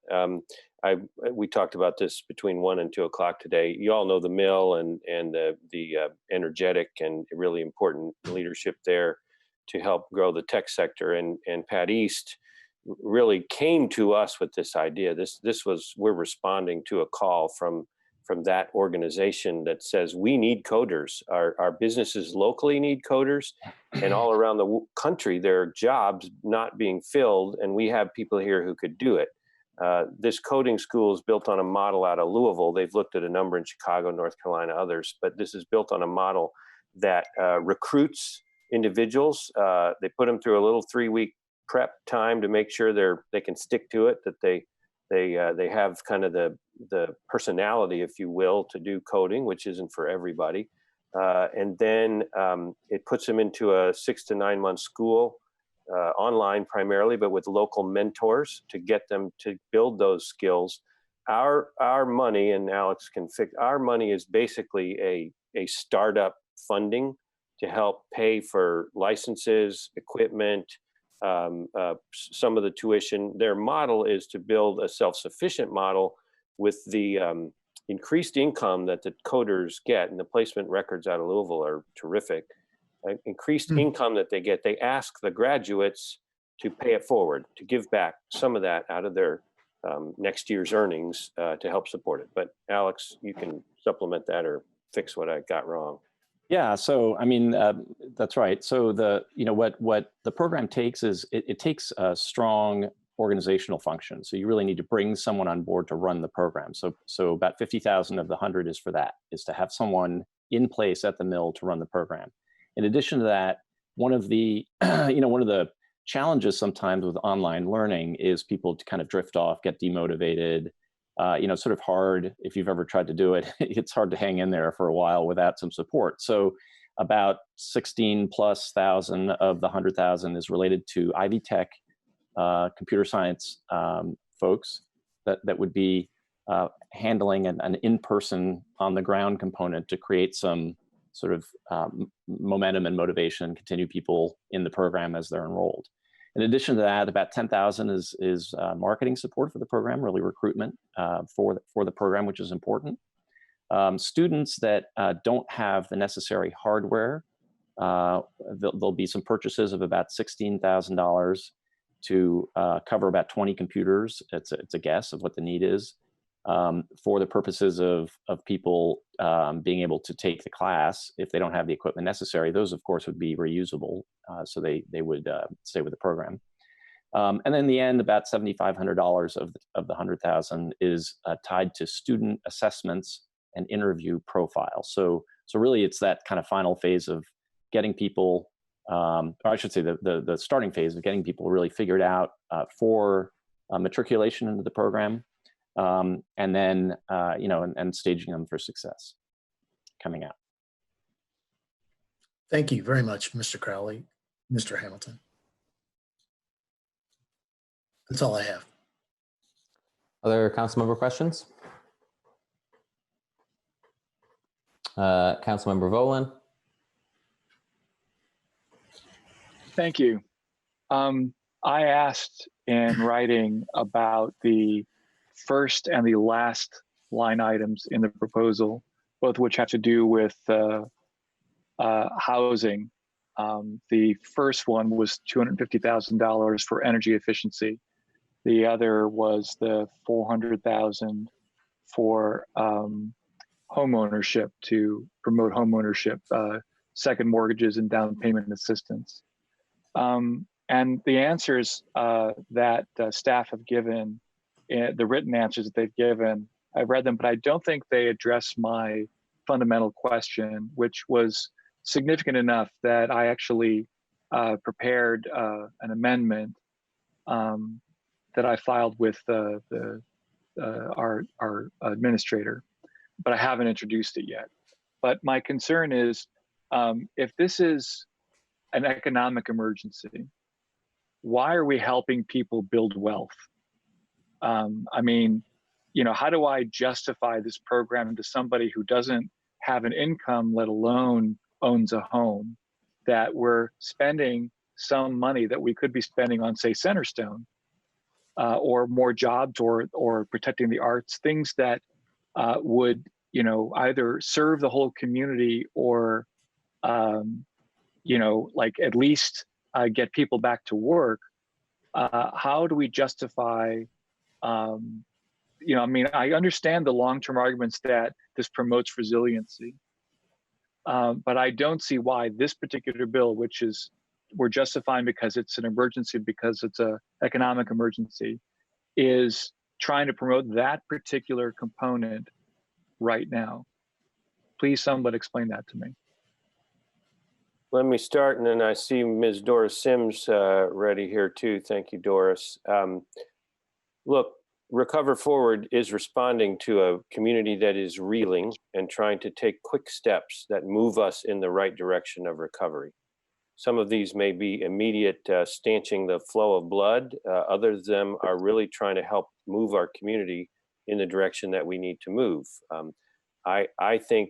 We talked about this between 1 and 2 o'clock today. You all know the mill and the energetic and really important leadership there to help grow the tech sector. And Pat East really came to us with this idea. We're responding to a call from that organization that says we need coders. Our businesses locally need coders, and all around the country there are jobs not being filled, and we have people here who could do it. This coding school is built on a model out of Louisville. They've looked at a number in Chicago, North Carolina, others, but this is built on a model that recruits individuals. They put them through a little 3-week prep time to make sure they can stick to it, that they have kind of the personality, if you will, to do coding, which isn't for everybody. And then it puts them into a 6 to 9 month school, online primarily, but with local mentors to get them to build those skills. Our money, and Alex can fix, our money is basically a startup funding to help pay for licenses, equipment, some of the tuition. Their model is to build a self-sufficient model with the increased income that the coders get, and the placement records out of Louisville are terrific. increased income that they get, they ask the graduates to pay it forward, to give back some of that out of their next year's earnings to help support it. But Alex, you can supplement that or fix what I got wrong. Yeah, so I mean, that's right. So what the program takes is it takes a strong organizational function. So you really need to bring someone on board to run the program. So about 50,000 of the 100 is for that, is to have someone in place at the mill to run the program. In addition to that, one of the one of the challenges sometimes with online learning is people to kind of drift off, get demotivated. Sort of hard, if you've ever tried to do it, it's hard to hang in there for a while without some support. So about 16,000+ of the 100,000 is related to Ivy Tech computer science folks that would be handling an in-person on the ground component to create some sort of momentum and motivation, continue people in the program as they're enrolled. In addition to that, about 10,000 is marketing support for the program, really recruitment for the program, which is important. Students that don't have the necessary hardware, there'll be some purchases of about $16,000 to cover about 20 computers. It's a guess of what the need is for the purposes of people being able to take the class if they don't have the equipment necessary. Those, of course, would be reusable, so they would stay with the program. And then in the end, about $7,500 of the 100,000 is tied to student assessments and interview profiles. So really, it's that kind of final phase of getting people, or I should say, the starting phase of getting people really figured out for matriculation into the program. And then, and staging them for success coming out. Thank you very much, Mr. Crowley, Mr. Hamilton. That's all I have. Other council member questions? Councilmember Volin. Thank you. I asked in writing about the first and the last line items in the proposal, both of which have to do with housing. The first one was $250,000 for energy efficiency. The other was the $400,000 for home ownership, to promote home ownership, second mortgages and down payment assistance. And the answers that staff have given, the written answers that they've given, I've read them, but I don't think they address my fundamental question, which was significant enough that I actually prepared an amendment that I filed with our administrator, but I haven't introduced it yet. But my concern is, if this is an economic emergency, why are we helping people build wealth? I mean, how do I justify this program to somebody who doesn't have an income, let alone owns a home, that we're spending some money that we could be spending on, say, Centerstone, or more jobs, or protecting the arts, things that would, either serve the whole community or, like at least get people back to work. How do we justify, I understand the long-term arguments that this promotes resiliency, but I don't see why this particular bill, which is, we're justifying because it's an emergency, because it's an economic emergency, is trying to promote that particular component right now. Please, somebody explain that to me. Let me start, and then I see Ms. Doris Sims ready here too. Thank you, Doris. Look, Recover Forward is responding to a community that is reeling and trying to take quick steps that move us in the right direction of recovery. Some of these may be immediate stanching the flow of blood. Others of them are really trying to help move our community in the direction that we need to move. I think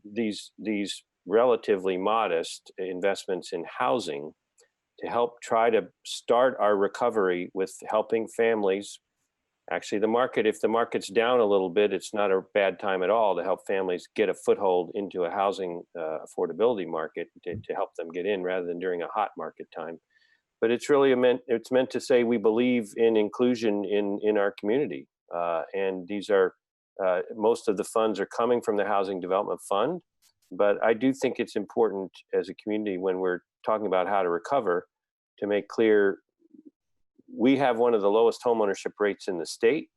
these relatively modest investments in housing to help try to start our recovery with helping families actually the market, if the market's down a little bit, it's not a bad time at all to help families get a foothold into a housing affordability market to help them get in rather than during a hot market time. But it's really it's meant to say we believe in inclusion in our community. And these are, most of the funds are coming from the Housing Development Fund. But I do think it's important as a community when we're talking about how to recover to make clear we have one of the lowest homeownership rates in the state.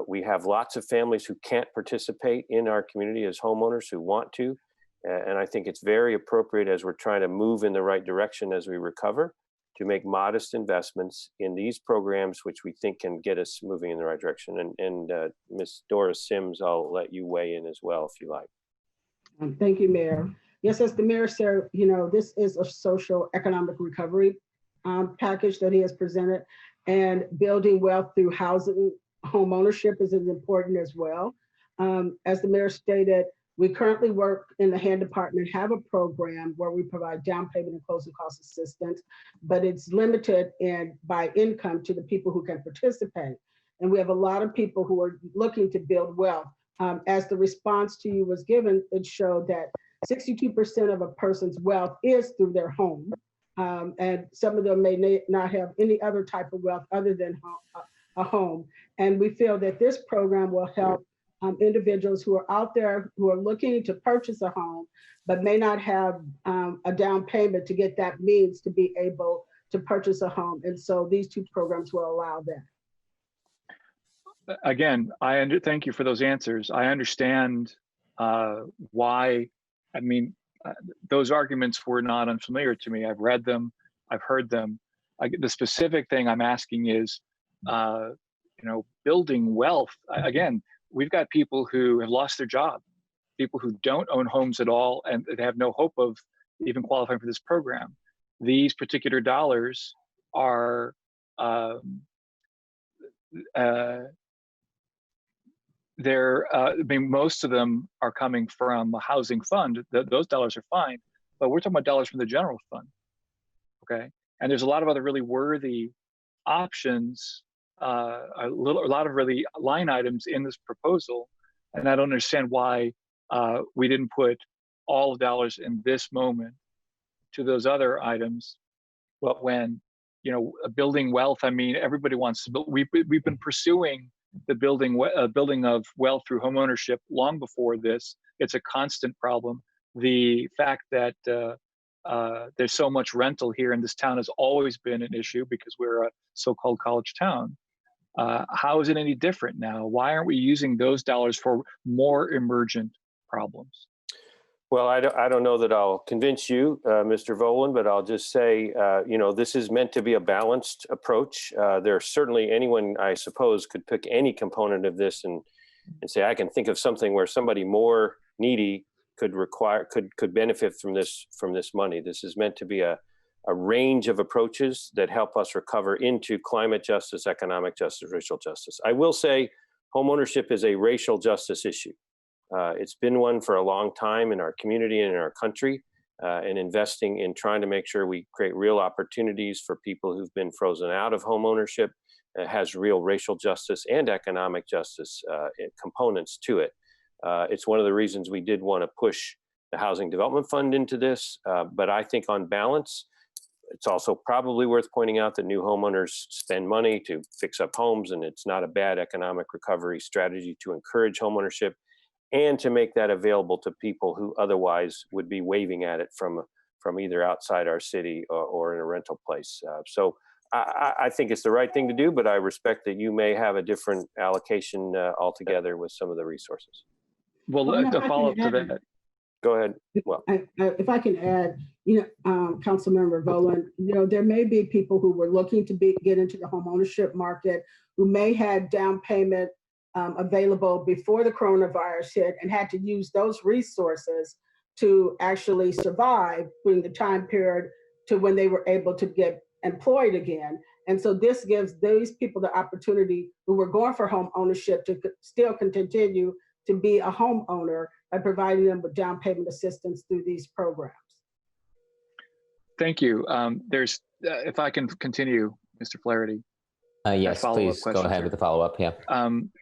We have lots of families who can't participate in our community as homeowners who want to. And I think it's very appropriate as we're trying to move in the right direction as we recover to make modest investments in these programs, which we think can get us moving in the right direction. And Ms. Doris Sims, I'll let you weigh in as well, if you like. Thank you, Mayor. Yes, as the Mayor said, you know, this is a social economic recovery package that he has presented, and building wealth through housing, home ownership is as important as well. As the Mayor stated, we currently work in the hand department, have a program where we provide down payment and closing cost assistance, but it's limited by income to the people who can participate. And we have a lot of people who are looking to build wealth. As the response to you was given, it showed that 62% of a person's wealth is through their home. And some of them may not have any other type of wealth other than a home. And we feel that this program will help individuals who are out there who are looking to purchase a home, but may not have a down payment to get that means to be able to purchase a home. And so these two programs will allow that. Again, thank you for those answers. I understand why, I mean, those arguments were not unfamiliar to me. I've read them, I've heard them. The specific thing I'm asking is, you know, building wealth. Again, we've got people who have lost their job, people who don't own homes at all, and they have no hope of even qualifying for this program. These particular dollars are, I mean, most of them are coming from a housing fund. Those dollars are fine, but we're talking about dollars from the general fund, okay? And there's a lot of other really worthy options, a lot of really line items in this proposal, and I don't understand why we didn't put all the dollars in this moment to those other items. Well, when, you know, building wealth, I mean, everybody wants to build. We've been pursuing the building of wealth through homeownership long before this. It's a constant problem. The fact that there's so much rental here in this town has always been an issue because we're a so-called college town. How is it any different now? Why aren't we using those dollars for more emergent problems? Well, I don't know that I'll convince you, Mr. Volan, but I'll just say, you know, this is meant to be a balanced approach. There's certainly anyone, I suppose, could pick any component of this and say, I can think of something where somebody more needy could benefit from this money. This is meant to be a range of approaches that help us recover into climate justice, economic justice, racial justice. I will say homeownership is a racial justice issue. It's been one for a long time in our community and in our country, and investing in trying to make sure we create real opportunities for people who've been frozen out of home ownership has real racial justice and economic justice components to it. It's one of the reasons we did want to push the Housing Development Fund into this, but I think on balance, it's also probably worth pointing out that new homeowners spend money to fix up homes, and it's not a bad economic recovery strategy to encourage homeownership and to make that available to people who otherwise would be waving at it from either outside our city or in a rental place. So I think it's the right thing to do, but I respect that you may have a different allocation altogether with some of the resources. Well, to follow up to that. Go ahead. Well, if I can add, you know, Councilmember Volan, you know, there may be people who were looking to get into the home ownership market who may have down payment available before the coronavirus hit and had to use those resources to actually survive during the time period to when they were able to get employed again. And so this gives these people the opportunity who were going for home ownership to still continue to be a homeowner by providing them with down payment assistance through these programs. Thank you. If I can continue, Mr. Flaherty. Yes, follow-up please go questions ahead here. with the follow-up. Yeah.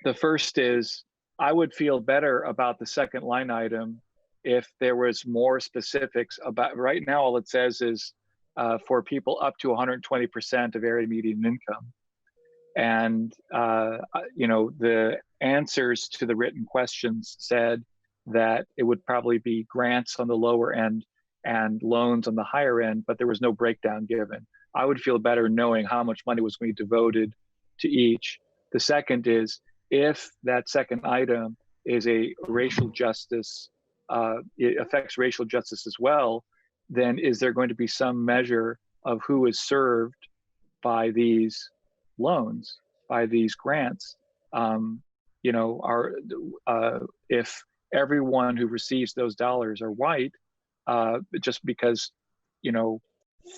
The first is, I would feel better about the second line item if there was more specifics about, right now all it says is for people up to 120% of area median income. And, you know, the answers to the written questions said that it would probably be grants on the lower end and loans on the higher end, but there was no breakdown given. I would feel better knowing how much money was going to be devoted to each. The second is, if that second item is a racial justice, it affects racial justice as well, then is there going to be some measure of who is served by these loans, by these grants? You know, if everyone who receives those dollars are white, just because, you know,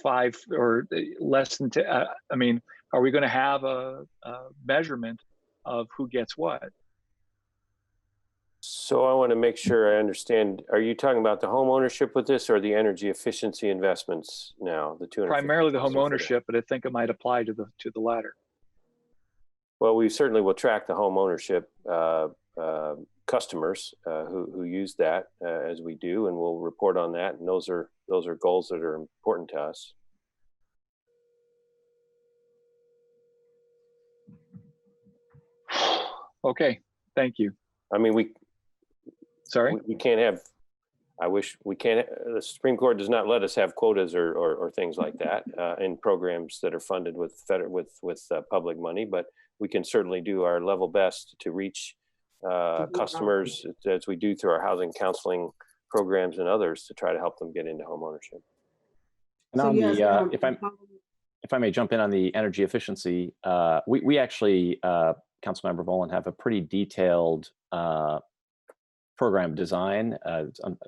5 or less than 10, I mean, are we going to have a measurement of who gets what? So I want to make sure I understand. Are you talking about the home ownership with this, or the energy efficiency investments now? The two Primarily the home ownership, but I think it might apply to the latter. Well, we certainly will track the home ownership customers who use that as we do, and we'll report on that. And those are goals that are important to us. Okay, thank you. I mean, we can't have. I wish we can't. The Supreme Court does not let us have quotas or things like that in programs that are funded with public money, but we can certainly do our level best to reach customers as we do through our housing counseling programs and others to try to help them get into home ownership. And on the, if I may jump in on the energy efficiency, we actually, Councilmember Volan, have a pretty detailed program design,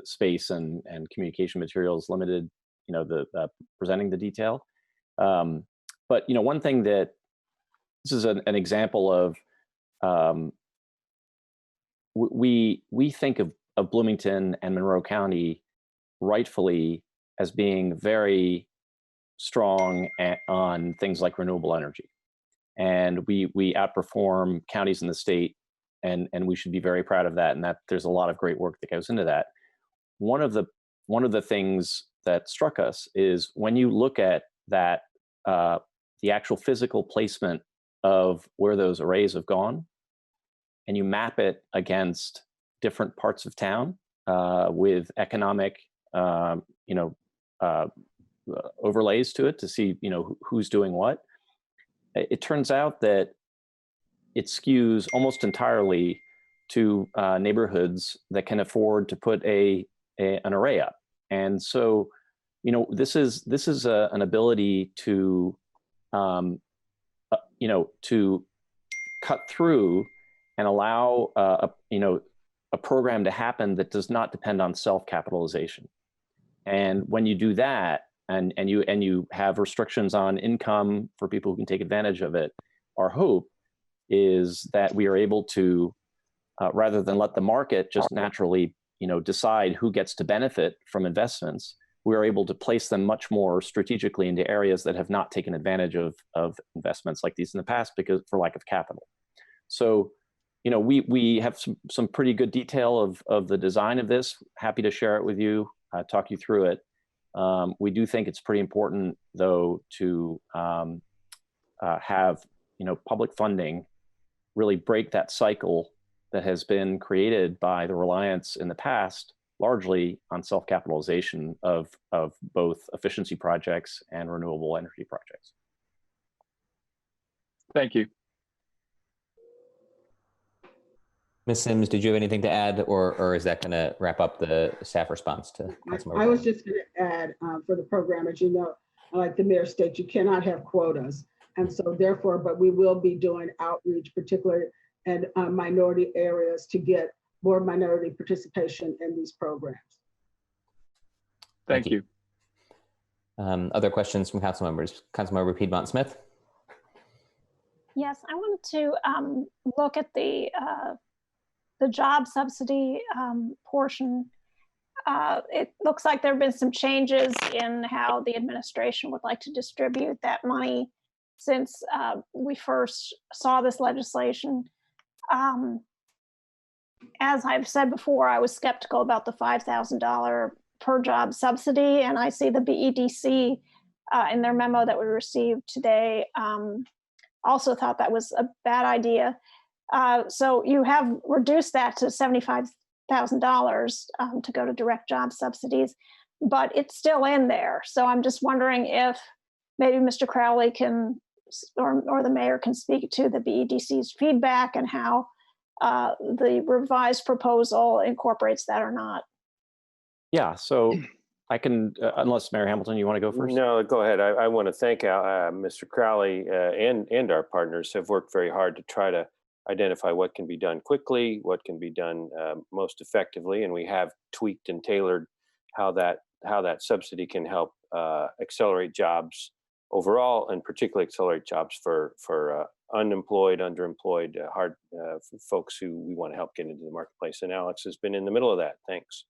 space and communication materials limited, you know, presenting the detail. But, you know, one thing that, this is an example of, we think of Bloomington and Monroe County rightfully as being very strong on things like renewable energy. And we outperform counties in the state, and we should be very proud of that, and that there's a lot of great work that goes into that. One of the things that struck us is when you look at that, the actual physical placement of where those arrays have gone, and you map it against different parts of town with economic, you know, overlays to it to see, you know, who's doing what. It turns out that it skews almost entirely to neighborhoods that can afford to put an array up. And so, you know, this is an ability to, you know, to cut through and allow you know, a program to happen that does not depend on self-capitalization. And when you do that, and you have restrictions on income for people who can take advantage of it, our hope is that we are able to, rather than let the market just naturally, you know, decide who gets to benefit from investments, we are able to place them much more strategically into areas that have not taken advantage of investments like these in the past because for lack of capital. So, you know, we have some pretty good detail of the design of this. Happy to share it with you, talk you through it. We do think it's pretty important, though, to have, you know, public funding really break that cycle that has been created by the reliance in the past largely on self-capitalization of both efficiency projects and renewable energy projects. Thank you. Ms. Sims, did you have anything to add, or is that going to wrap up the staff response to Councilmember? I was just going to add for the program, as you know, like the mayor states, you cannot have quotas. And so therefore, but we will be doing outreach, particularly in minority areas, to get more minority participation in these programs. Thank you. Other questions from council members? Councilmember Piedmont Smith. Yes, I wanted to look at the job subsidy portion. It looks like there have been some changes in how the administration would like to distribute that money. since we first saw this legislation. As I've said before, I was skeptical about the $5,000 per job subsidy, and I see the BEDC in their memo that we received today also thought that was a bad idea. So you have reduced that to $75,000 to go to direct job subsidies, but it's still in there. So I'm just wondering if maybe Mr. Crowley can, or the mayor can speak to the BEDC's feedback and how the revised proposal incorporates that or not. Yeah, so I can, unless Mayor Hamilton, you want to go first? No, go ahead. I want to thank Mr. Crowley and our partners have worked very hard to try to identify what can be done quickly, what can be done most effectively, and we have tweaked and tailored how that subsidy can help accelerate jobs overall, and particularly accelerate jobs for unemployed, underemployed, hard folks who we want to help get into the marketplace. And Alex has been in the middle of that. Thanks.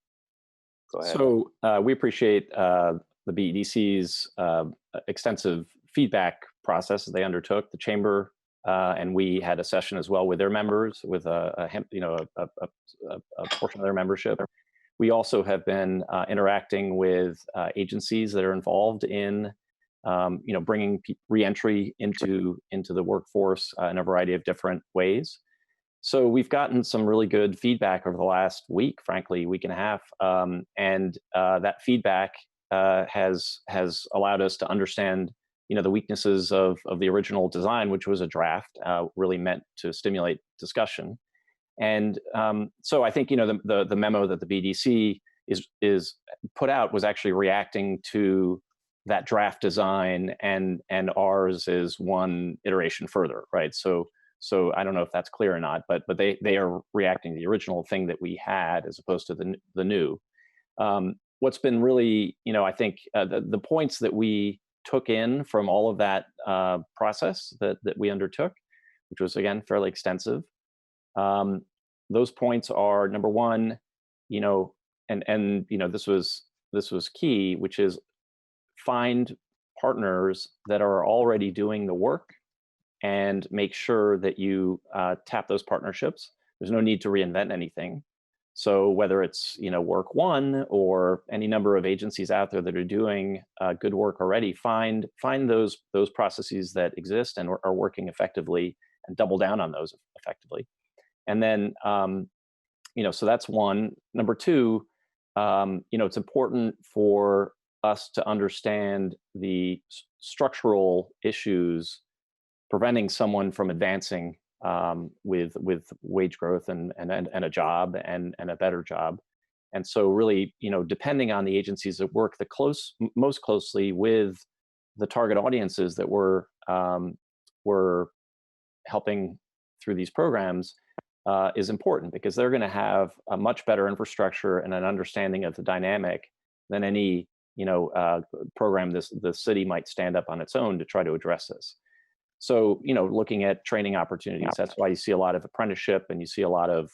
Go ahead. So we appreciate the BEDC's extensive feedback process that they undertook. The chamber and we had a session as well with their members, with a portion of their membership. We also have been interacting with agencies that are involved in bringing reentry into the workforce in a variety of different ways. So we've gotten some really good feedback over the last week, frankly, week and a half, and that feedback has allowed us to understand, the weaknesses of the original design, which was a draft, really meant to stimulate discussion. And so I think the memo that the BDC is put out was actually reacting to that draft design, and ours is one iteration further, right? So I don't know if that's clear or not, but they are reacting to the original thing that we had as opposed to the new. What's been really, I think the points that we took in from all of that process that we undertook, which was again fairly extensive. Those points are, number one, and this was key, which is find partners that are already doing the work and make sure that you tap those partnerships. There's no need to reinvent anything. So whether it's Work One or any number of agencies out there that are doing good work already, find those processes that exist and are working effectively, and double down on those effectively. And then so that's one. Number two, it's important for us to understand the structural issues preventing someone from advancing with wage growth and a job and a better job. And so really, depending on the agencies that work most closely with the target audiences that we're helping through these programs is important, because they're going to have a much better infrastructure and an understanding of the dynamic than any program the city might stand up on its own to try to address this. So, looking at training opportunities, that's why you see a lot of apprenticeship and you see a lot of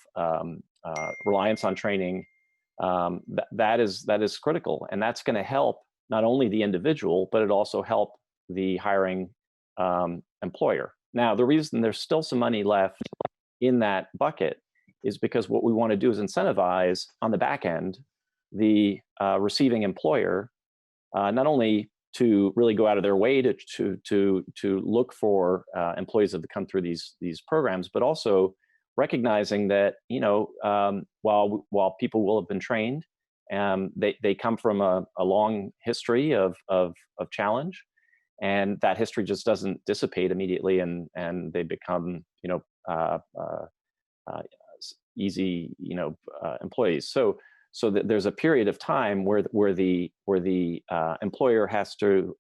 reliance on training. That is critical, and that's going to help not only the individual, but it also help the hiring employer. Now, the reason there's still some money left in that bucket is because what we want to do is incentivize on the back end the receiving employer, not only to really go out of their way to look for employees that come through these programs, but also recognizing that while people will have been trained, they come from a long history of challenge, and that history just doesn't dissipate immediately, and they become easy employees. So that there's a period of time where the employer has to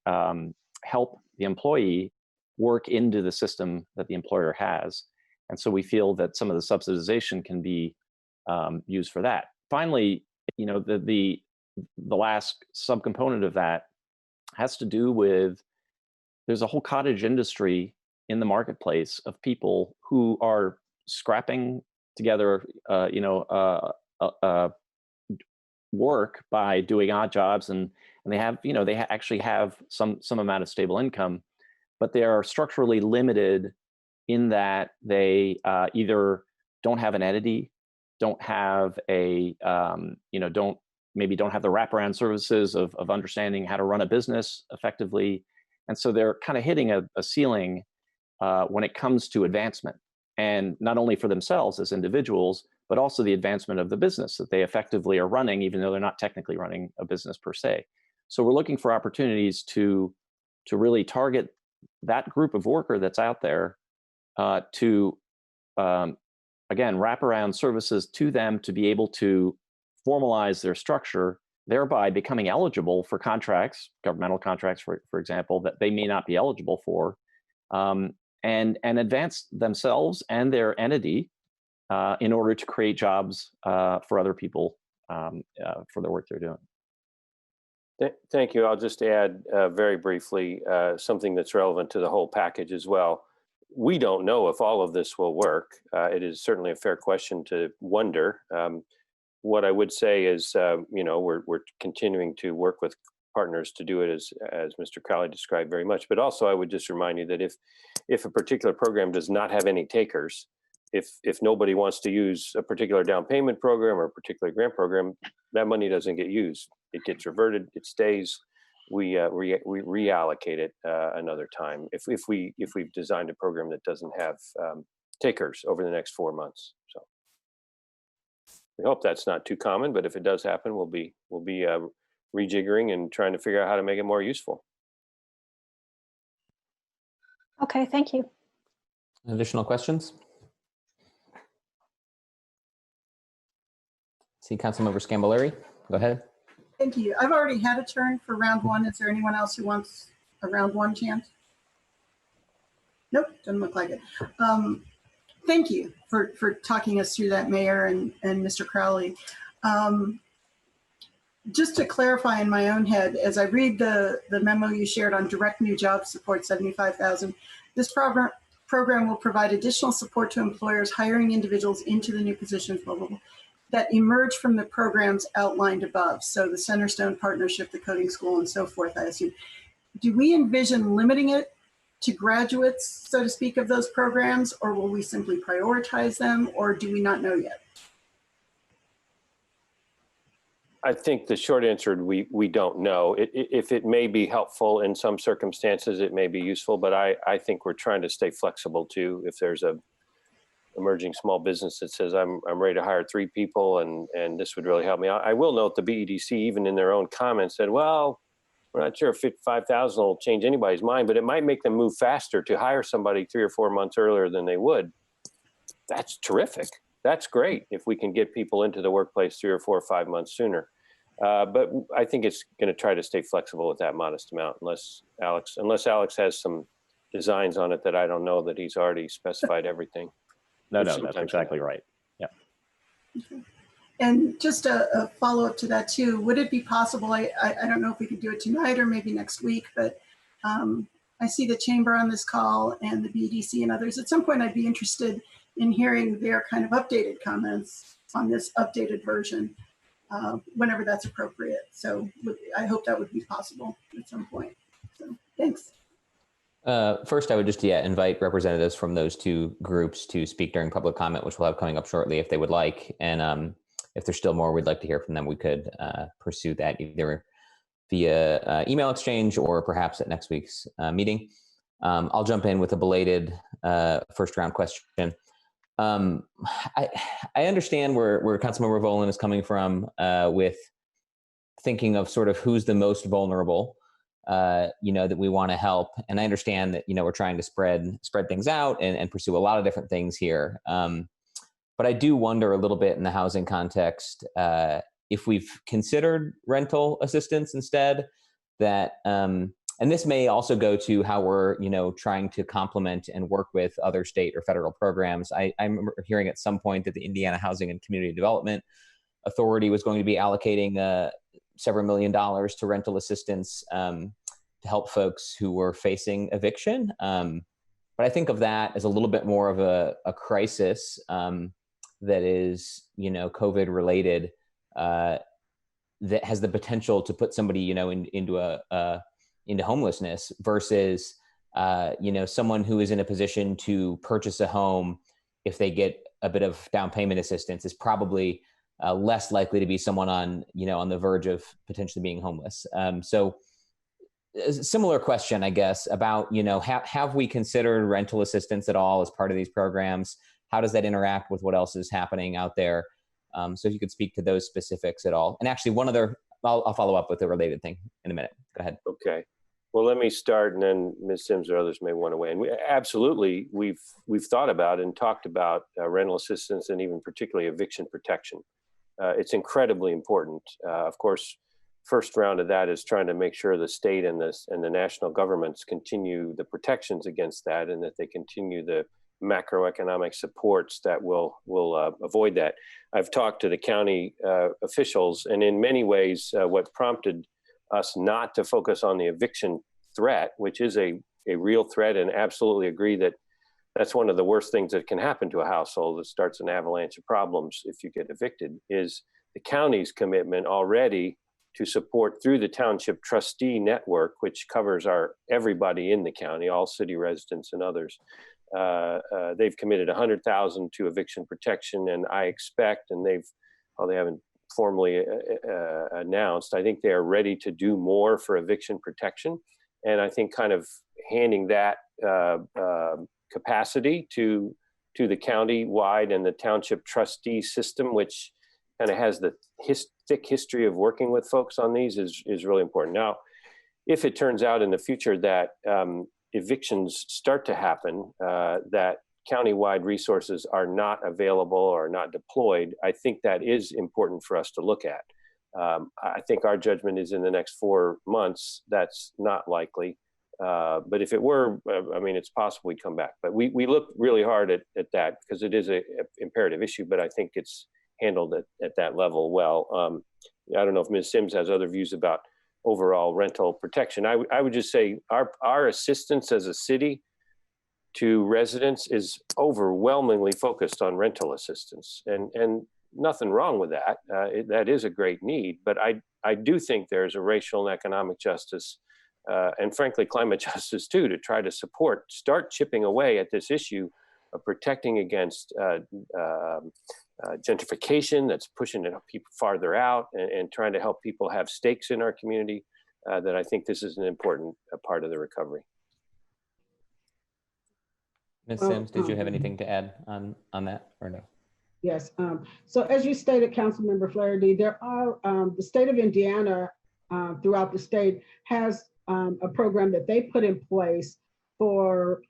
help the employee work into the system that the employer has, and so we feel that some of the subsidization can be used for that. Finally, the last subcomponent of that has to do with, there's a whole cottage industry in the marketplace of people who are scrapping together, work by doing odd jobs, and they have actually have some amount of stable income, but they are structurally limited in that they either don't have an entity, don't have a, maybe don't have the wraparound services of understanding how to run a business effectively. And so they're kind of hitting a ceiling when it comes to advancement, and not only for themselves as individuals, but also the advancement of the business that they effectively are running, even though they're not technically running a business per se. So we're looking for opportunities to really target that group of worker that's out there to, again, wrap around services to them to be able to formalize their structure, thereby becoming eligible for contracts, governmental contracts, for example, that they may not be eligible for, and advance themselves and their entity in order to create jobs for other people for the work they're doing. Thank you. I'll just add very briefly something that's relevant to the whole package as well. We don't know if all of this will work. It is certainly a fair question to wonder. What I would say is, we're continuing to work with partners to do it as Mr. Crowley described very much. But also, I would just remind you that if a particular program does not have any takers, if nobody wants to use a particular down payment program or a particular grant program, that money doesn't get used. It gets reverted. It stays. We reallocate it another time if we've designed a program that doesn't have takers over the next 4 months. So we hope that's not too common, but if it does happen, we'll be rejiggering and trying to figure out how to make it more useful. Okay, thank you. Additional questions? See Councilmember Scamboleri, go ahead. Thank you. I've already had a turn for round one. Is there anyone else who wants a round one chance? Nope, doesn't look like it. Thank you for talking us through that, Mayor and Mr. Crowley. Just to clarify in my own head, as I read the memo you shared on direct new job support, 75,000, this program will provide additional support to employers hiring individuals into the new positions, blah, blah, blah, that emerge from the programs outlined above. So the Centerstone Partnership, the coding school, and so forth, I assume. Do we envision limiting it to graduates, so to speak, of those programs, or will we simply prioritize them, or do we not know yet? I think the short answer, we don't know. If it may be helpful in some circumstances, it may be useful, but I think we're trying to stay flexible too. If there's a emerging small business that says, I'm ready to hire 3 people and this would really help me. I will note the BEDC, even in their own comments, said, well, we're not sure if 5,000 will change anybody's mind, but it might make them move faster to hire somebody 3 or 4 months earlier than they would. That's terrific. That's great if we can get people into the workplace 3 or 4 or 5 months sooner. But I think it's going to try to stay flexible with that modest amount, unless Alex has some designs on it that I don't know, that he's already specified everything. No, that's exactly right. Yeah. Okay. And just a follow-up to that too, would it be possible, I don't know if we could do it tonight or maybe next week, but I see the chamber on this call and the BDC and others. At some point, I'd be interested in hearing their kind of updated comments on this updated version whenever that's appropriate. So I hope that would be possible at some point. So thanks. First, I would just invite representatives from those 2 groups to speak during public comment, which we'll have coming up shortly if they would like. And if there's still more we'd like to hear from them, we could pursue that either via email exchange or perhaps at next week's meeting. I'll jump in with a belated first round question. I understand where Councilmember Volin is coming from with thinking of sort of who's the most vulnerable. That we want to help. And I understand that, we're trying to spread things out and pursue a lot of different things here. But I do wonder a little bit in the housing context, if we've considered rental assistance instead, that, and this may also go to how we're, trying to complement and work with other state or federal programs. I remember hearing at some point that the Indiana Housing and Community Development Authority was going to be allocating several $1 million to rental assistance to help folks who were facing eviction. But I think of that as a little bit more of a crisis that is, COVID related, that has the potential to put somebody, into homelessness versus someone who is in a position to purchase a home, if they get a bit of down payment assistance, is probably less likely to be someone on the verge of potentially being homeless. So a similar question, I guess, about, have we considered rental assistance at all as part of these programs? How does that interact with what else is happening out there? So if you could speak to those specifics at all. And actually I'll follow up with a related thing in a minute. Go ahead. Okay. Well, let me start, and then Ms. Sims or others may want to weigh in. Absolutely, we've thought about and talked about rental assistance and even particularly eviction protection. It's incredibly important. Of course, first round of that is trying to make sure the state and the national governments continue the protections against that, and that they continue the macroeconomic supports that will avoid that. I've talked to the county officials, and in many ways, what prompted us not to focus on the eviction threat, which is a real threat, and absolutely agree that that's one of the worst things that can happen to a household. It starts an avalanche of problems if you get evicted, is the county's commitment already to support through the township trustee network, which covers everybody in the county, all city residents and others. They've committed $100,000 to eviction protection, and I expect, and they haven't formally announced, I think they are ready to do more for eviction protection. And I think kind of handing that capacity to the county-wide and the township trustee system, which kind of has the thick history of working with folks on these, is really important. Now, if it turns out in the future that evictions start to happen, that county-wide resources are not available or not deployed, I think that is important for us to look at. I think our judgment is in the next 4 months, that's not likely. But if it were, it's possible we'd come back. But we look really hard at that, because it is an imperative issue, but I think it's handled at that level well. I don't know if Ms. Sims has other views about overall rental protection. I would just say our assistance as a city to residents is overwhelmingly focused on rental assistance, and nothing wrong with that. That is a great need, but I do think there's a racial and economic justice, and frankly, climate justice too, to try to start chipping away at this issue of protecting against gentrification that's pushing people farther out, and trying to help people have stakes in our community. That I think this is an important part of the recovery. Ms. Sims, did you have anything to add on that, or no? Yes. So as you stated, Councilmember Flaherty, there are the state of Indiana throughout the state has a program that they put in place for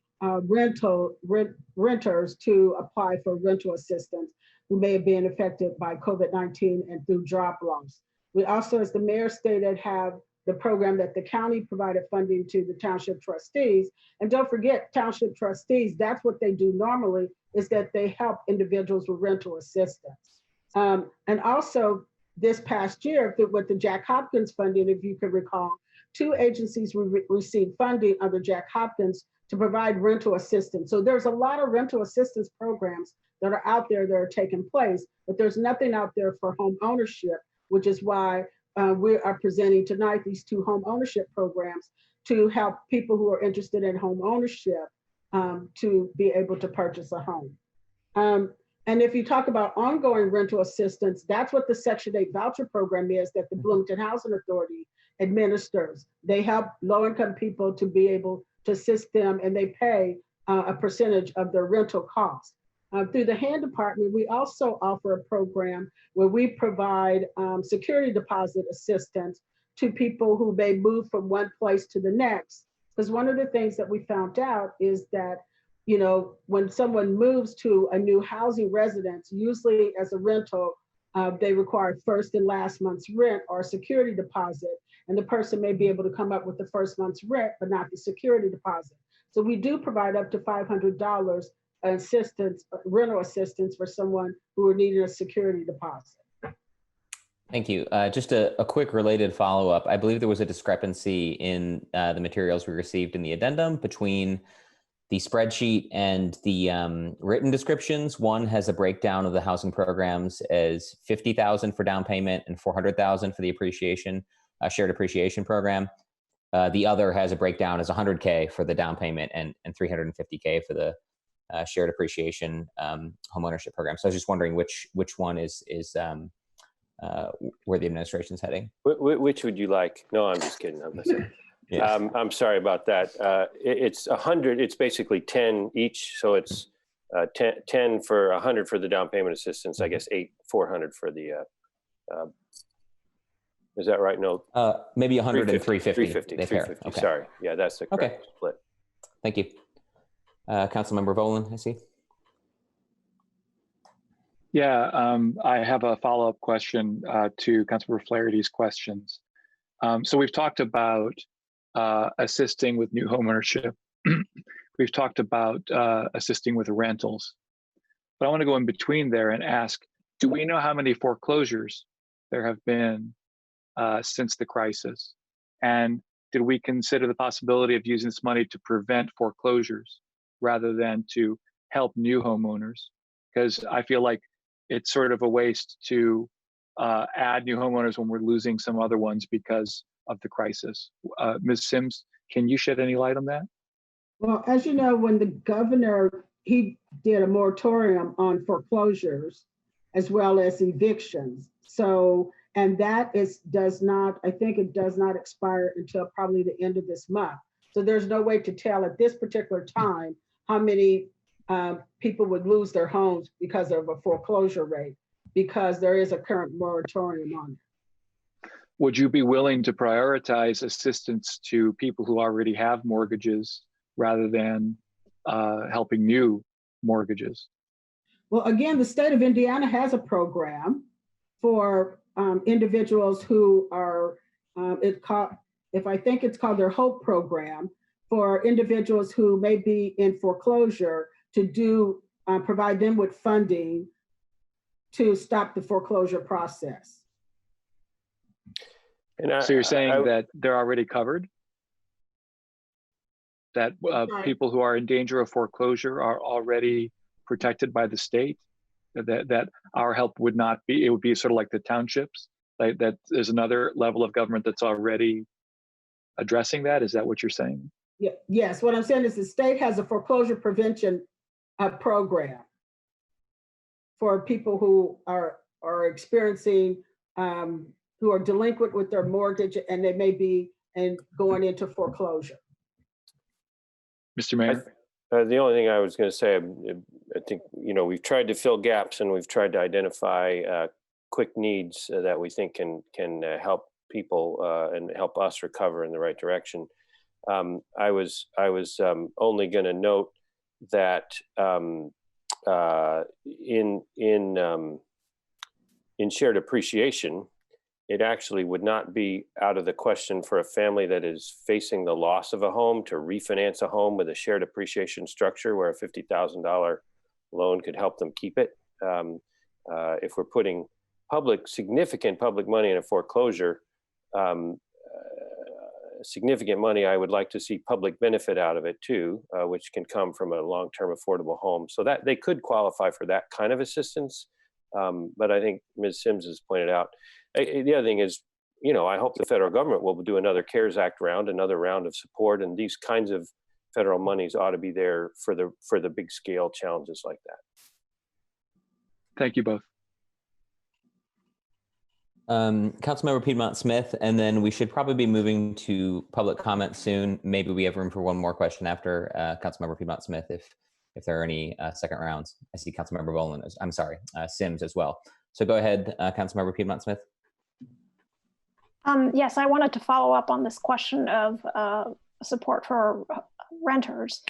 renters to apply for rental assistance who may have been affected by COVID-19 and through job loss. We also, as the mayor stated, have the program that the county provided funding to the township trustees. And don't forget, township trustees, that's what they do normally, is that they help individuals with rental assistance. And also this past year with the Jack Hopkins funding, if you could recall, 2 agencies received funding under Jack Hopkins to provide rental assistance. So there's a lot of rental assistance programs that are out there that are taking place, but there's nothing out there for home ownership, which is why we are presenting tonight these 2 home ownership programs to help people who are interested in home ownership to be able to purchase a home. And if you talk about ongoing rental assistance, that's what the Section 8 voucher program is that the Bloomington Housing Authority administers. They help low-income people to be able to assist them, and they pay a percentage of their rental costs. Through the hand department, we also offer a program where we provide security deposit assistance to people who may move from one place to the next. Because one of the things that we found out is that, when someone moves to a new housing residence, usually as a rental, they require first and last month's rent or security deposit. And the person may be able to come up with the first month's rent, but not the security deposit. So we do provide up to $500 assistance, rental assistance for someone who are needing a security deposit. Thank you. Just a quick related follow-up. I believe there was a discrepancy in the materials we received in the addendum between the spreadsheet and the written descriptions. One has a breakdown of the housing programs as $50,000 for down payment and $400,000 for the shared appreciation program. The other has a breakdown as 100K for the down payment and 350K for the shared appreciation homeownership program. So I was just wondering which one is where the administration's heading. Which would you like? No, I'm just kidding. I'm listening. Yeah. I'm sorry about that. It's 100. It's basically 10 each. So it's 10 for 100 for the down payment assistance. I guess 400 for the. Is that right? No. Maybe 100 and 350. 350. Okay. Sorry. Yeah, that's the correct split. Thank you. Councilmember Volan, I see. Yeah, I have a follow-up question to Councilmember Flaherty's questions. So we've talked about assisting with new home ownership. We've talked about assisting with rentals. But I want to go in between there and ask, do we know how many foreclosures there have been since the crisis? And did we consider the possibility of using this money to prevent foreclosures rather than to help new homeowners? Because I feel like it's sort of a waste to add new homeowners when we're losing some other ones because of the crisis. Ms. Sims, can you shed any light on that? Well, as you know, when the governor, he did a moratorium on foreclosures as well as evictions. So, and that does not expire until probably the end of this month. So there's no way to tell at this particular time how many people would lose their homes because of a foreclosure rate, because there is a current moratorium on it. Would you be willing to prioritize assistance to people who already have mortgages rather than helping new mortgages? Well, again, the state of Indiana has a program for individuals who are, I think it's called their HOPE program, for individuals who may be in foreclosure to provide them with funding to stop the foreclosure process. And so you're saying that they're already covered? That people who are in danger of foreclosure are already protected by the state? That our help would not be, it would be sort of like the townships, like that there's another level of government that's already addressing that? Is that what you're saying? Yeah, yes, what I'm saying is the state has a foreclosure prevention program for people who are experiencing, who are delinquent with their mortgage and they may be going into foreclosure. Mr. Mayor? The only thing I was going to say, I think, we've tried to fill gaps and we've tried to identify quick needs that we think can help people and help us recover in the right direction. I was only going to note that in shared appreciation, it actually would not be out of the question for a family that is facing the loss of a home to refinance a home with a shared appreciation structure where a $50,000 loan could help them keep it. If we're putting significant public money in a foreclosure, significant money, I would like to see public benefit out of it too, which can come from a long-term affordable home. So that they could qualify for that kind of assistance. But I think Ms. Sims has pointed out, the other thing is, I hope the federal government will do another CARES Act round, another round of support, and these kinds of federal monies ought to be there for the big scale challenges like that. Thank you both. Councilmember Piedmont Smith, and then we should probably be moving to public comment soon. Maybe we have room for one more question after Councilmember Piedmont Smith, if there are any second rounds. I see Councilmember Boland, Sims as well. So go ahead, Councilmember Piedmont Smith. Yes, I wanted to follow up on this question of support for renters.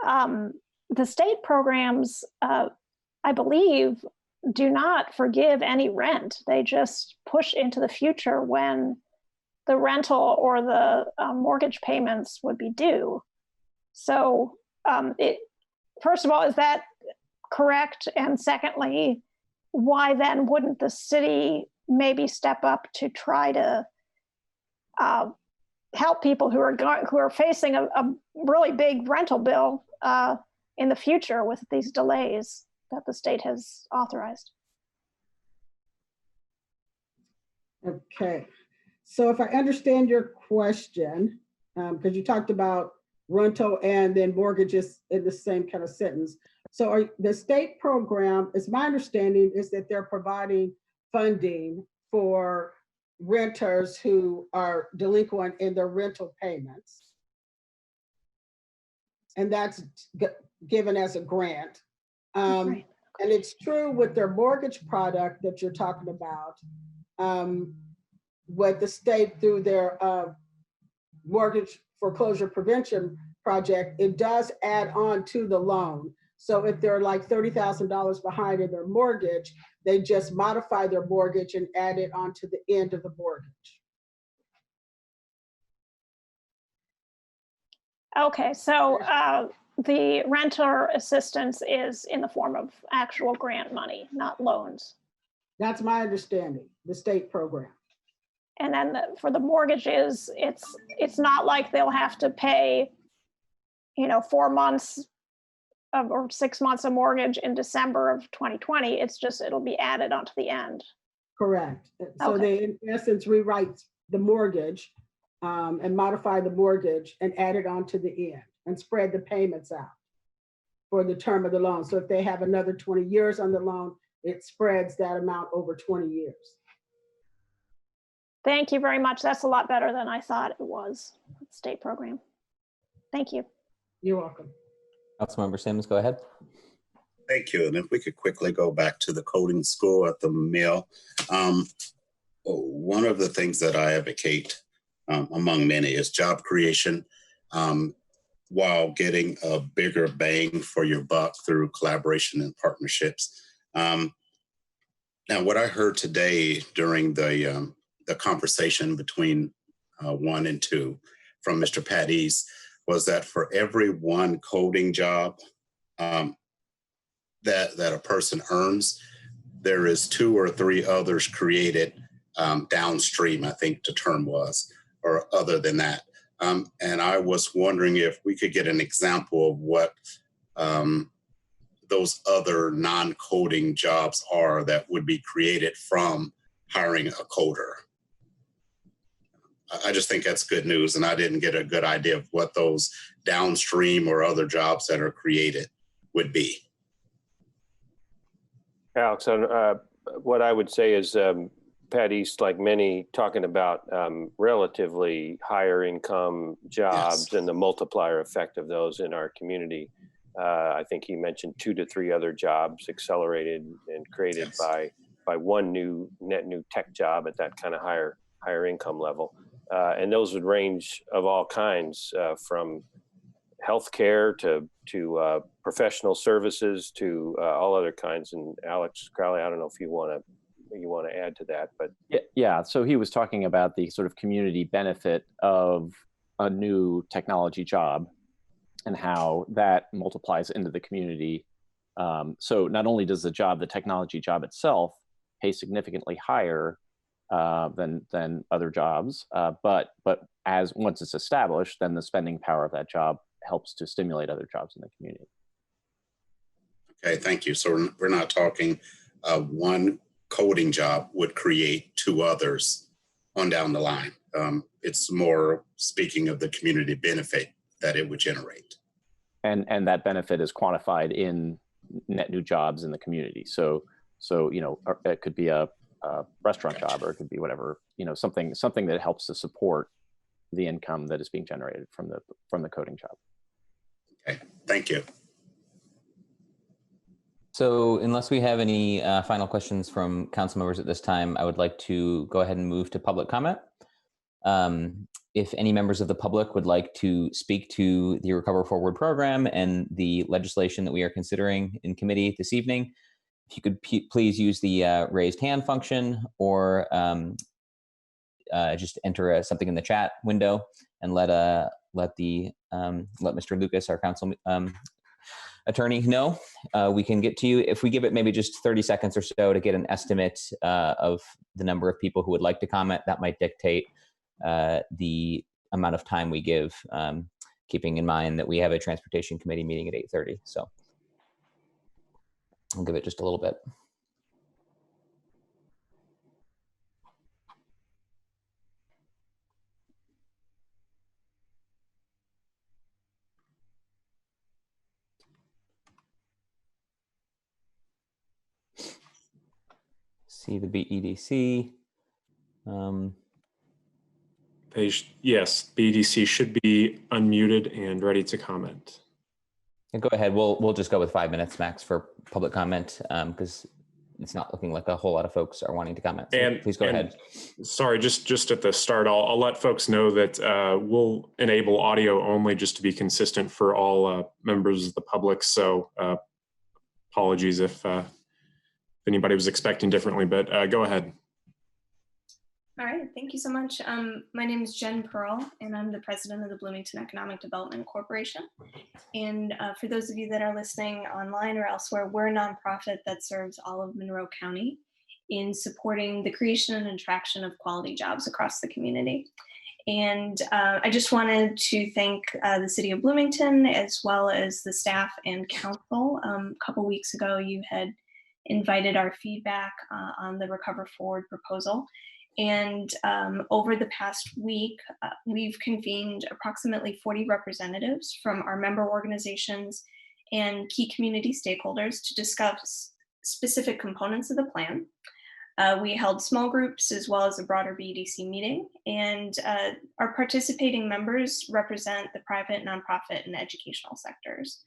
The state programs, I believe, do not forgive any rent. They just push into the future when the rental or the mortgage payments would be due. So first of all, is that correct? And secondly, why then wouldn't the city maybe step up to try to help people who are facing a really big rental bill in the future with these delays that the state has authorized? Okay, so if I understand your question, Because you talked about rental and then mortgages in the same kind of sentence. So the state program, it's my understanding, is that they're providing funding for renters who are delinquent in their rental payments. And that's given as a grant. Right. And it's true with their mortgage product that you're talking about, with the state through their mortgage foreclosure prevention project, it does add on to the loan. So if they're like $30,000 behind in their mortgage, they just modify their mortgage and add it onto the end of the mortgage. Okay, so the renter assistance is in the form of actual grant money, not loans. That's my understanding, the state program. And then for the mortgages, it's not like they'll have to pay, 4 months or 6 months of mortgage in December of 2020. It's just, it'll be added onto the end. Correct. So Okay. they, in essence, rewrite the mortgage and modify the mortgage and add it onto the end and spread the payments out for the term of the loan. So if they have another 20 years on the loan, it spreads that amount over 20 years. Thank you very much. That's a lot better than I thought it was. State program. Thank you. You're welcome. Councilmember Sims, go ahead. Thank you. And if we could quickly go back to the coding school at the mill. One of the things that I advocate among many is job creation while getting a bigger bang for your buck through collaboration and partnerships. Now, what I heard today during the conversation between 1 and 2 from Mr. Patties was that for every one coding job that a person earns, there is 2 or 3 others created downstream, I think the term was, or other than that. And I was wondering if we could get an example of what those other non-coding jobs are that would be created from hiring a coder. I just think that's good news, and I didn't get a good idea of what those downstream or other jobs that are created would be. Alex, what I would say is Pat East, like many, talking about relatively higher income jobs. Yes. And the multiplier effect of those in our community. I think he mentioned 2 to 3 other jobs accelerated and created. Yes. by one net new tech job at that kind of higher income level. And those would range of all kinds, from healthcare to professional services to all other kinds. And Alex Crowley, I don't know if you want to add to that, but yeah. So he was talking about the sort of community benefit of a new technology job and how that multiplies into the community. So not only does the technology job itself pay significantly higher than other jobs, but as once it's established, then the spending power of that job helps to stimulate other jobs in the community. Okay, thank you. So we're not talking one coding job would create 2 others on down the line. It's more speaking of the community benefit that it would generate. And that benefit is quantified in net new jobs in the community. So it could be a restaurant job, or it could be whatever, something that helps to support the income that is being generated from the coding job. Okay, thank you. So unless we have any final questions from council members at this time, I would like to go ahead and move to public comment. If any members of the public would like to speak to the Recover Forward program and the legislation that we are considering in committee this evening, if you could please use the raised hand function, or just enter something in the chat window and let Mr. Lucas, our council attorney, know. We can get to you if we give it maybe just 30 seconds or so to get an estimate of the number of people who would like to comment. That might dictate the amount of time we give, keeping in mind that we have a transportation committee meeting at 8:30. So I'll give it just a little bit. see the BEDC. Yes, BEDC should be unmuted and ready to comment. And go ahead. We'll just go with 5 minutes max for public comment because it's not looking like a whole lot of folks are wanting to comment. So please go ahead. Sorry, just at the start, I'll let folks know that we'll enable audio only just to be consistent for all members of the public. So apologies if anybody was expecting differently, but go ahead. All right, thank you so much. My name is Jen Pearl, and I'm the president of the Bloomington Economic Development Corporation. And for those of you that are listening online or elsewhere, we're a nonprofit that serves all of Monroe County in supporting the creation and attraction of quality jobs across the community. And I just wanted to thank the city of Bloomington, as well as the staff and council. A couple weeks ago, you had invited our feedback on the Recover Forward proposal. And over the past week, we've convened approximately 40 representatives from our member organizations and key community stakeholders to discuss specific components of the plan. We held small groups as well as a broader BEDC meeting, and our participating members represent the private, nonprofit, and educational sectors,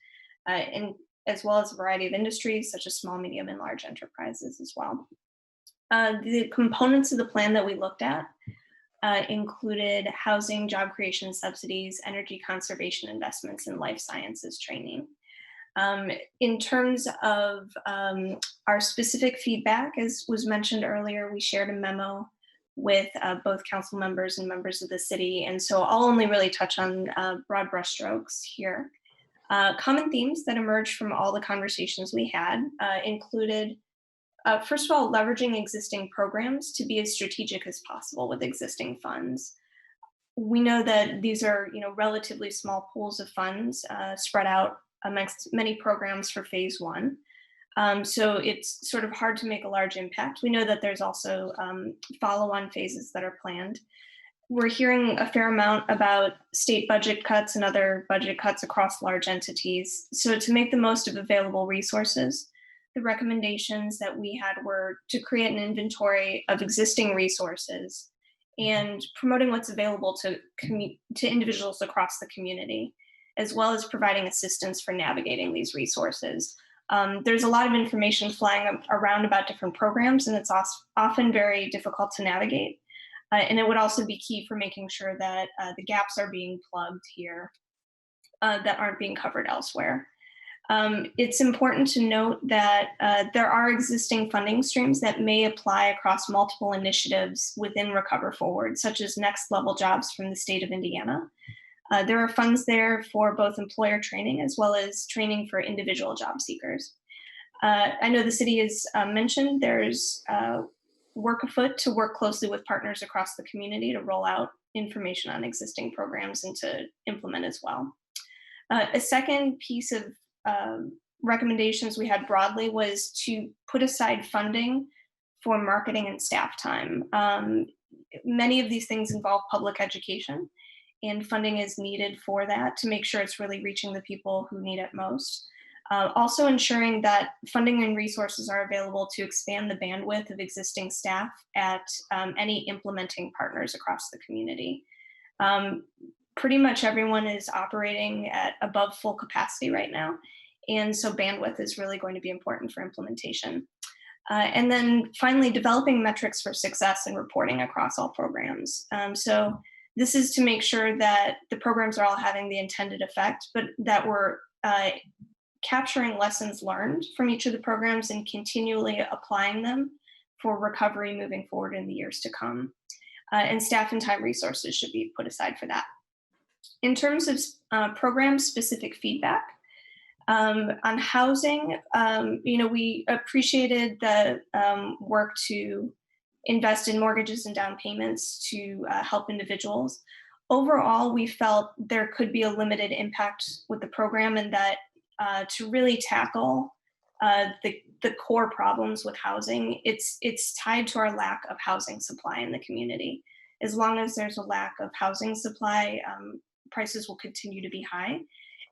and as well as a variety of industries such as small, medium, and large enterprises as well. The components of the plan that we looked at included housing, job creation subsidies, energy conservation investments, and life sciences training. In terms of our specific feedback, as was mentioned earlier, we shared a memo with both council members and members of the city. And so I'll only really touch on broad brushstrokes here. Common themes that emerged from all the conversations we had included first of all, leveraging existing programs to be as strategic as possible with existing funds. We know that these are, relatively small pools of funds spread out amongst many programs for phase one. So it's sort of hard to make a large impact. We know that there's also follow-on phases that are planned. We're hearing a fair amount about state budget cuts and other budget cuts across large entities. So to make the most of available resources, the recommendations that we had were to create an inventory of existing resources and promoting what's available to individuals across the community, as well as providing assistance for navigating these resources. There's a lot of information flying around about different programs, and it's often very difficult to navigate. And it would also be key for making sure that the gaps are being plugged here that aren't being covered elsewhere. It's important to note that there are existing funding streams that may apply across multiple initiatives within Recover Forward, such as Next Level Jobs from the state of Indiana. There are funds there for both employer training as well as training for individual job seekers. I know the city has mentioned there's work afoot to work closely with partners across the community to roll out information on existing programs and to implement as well. A second piece of recommendations we had broadly was to put aside funding for marketing and staff time. Many of these things involve public education, and funding is needed for that to make sure it's really reaching the people who need it most. Also ensuring that funding and resources are available to expand the bandwidth of existing staff at any implementing partners across the community. Pretty much everyone is operating at above full capacity right now. And so bandwidth is really going to be important for implementation. And then finally, developing metrics for success and reporting across all programs. So this is to make sure that the programs are all having the intended effect, but that we're capturing lessons learned from each of the programs and continually applying them for recovery moving forward in the years to come. And staff and time resources should be put aside for that. In terms of program-specific feedback, on housing, we appreciated the work to invest in mortgages and down payments to help individuals. Overall, we felt there could be a limited impact with the program, and that to really tackle the core problems with housing, it's tied to our lack of housing supply in the community. As long as there's a lack of housing supply, prices will continue to be high.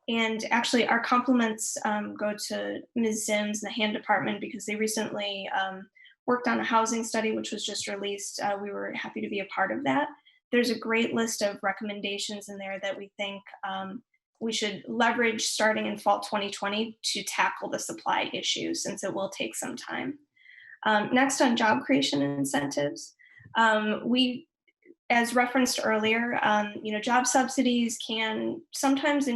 And actually, our compliments go to Ms. Sims, the hand department, because they recently worked on a housing study, which was just released. We were happy to be a part of that. There's a great list of recommendations in there that we think we should leverage starting in fall 2020 to tackle the supply issue, since it will take some time. Next, on job creation incentives, we, as referenced earlier, job subsidies can sometimes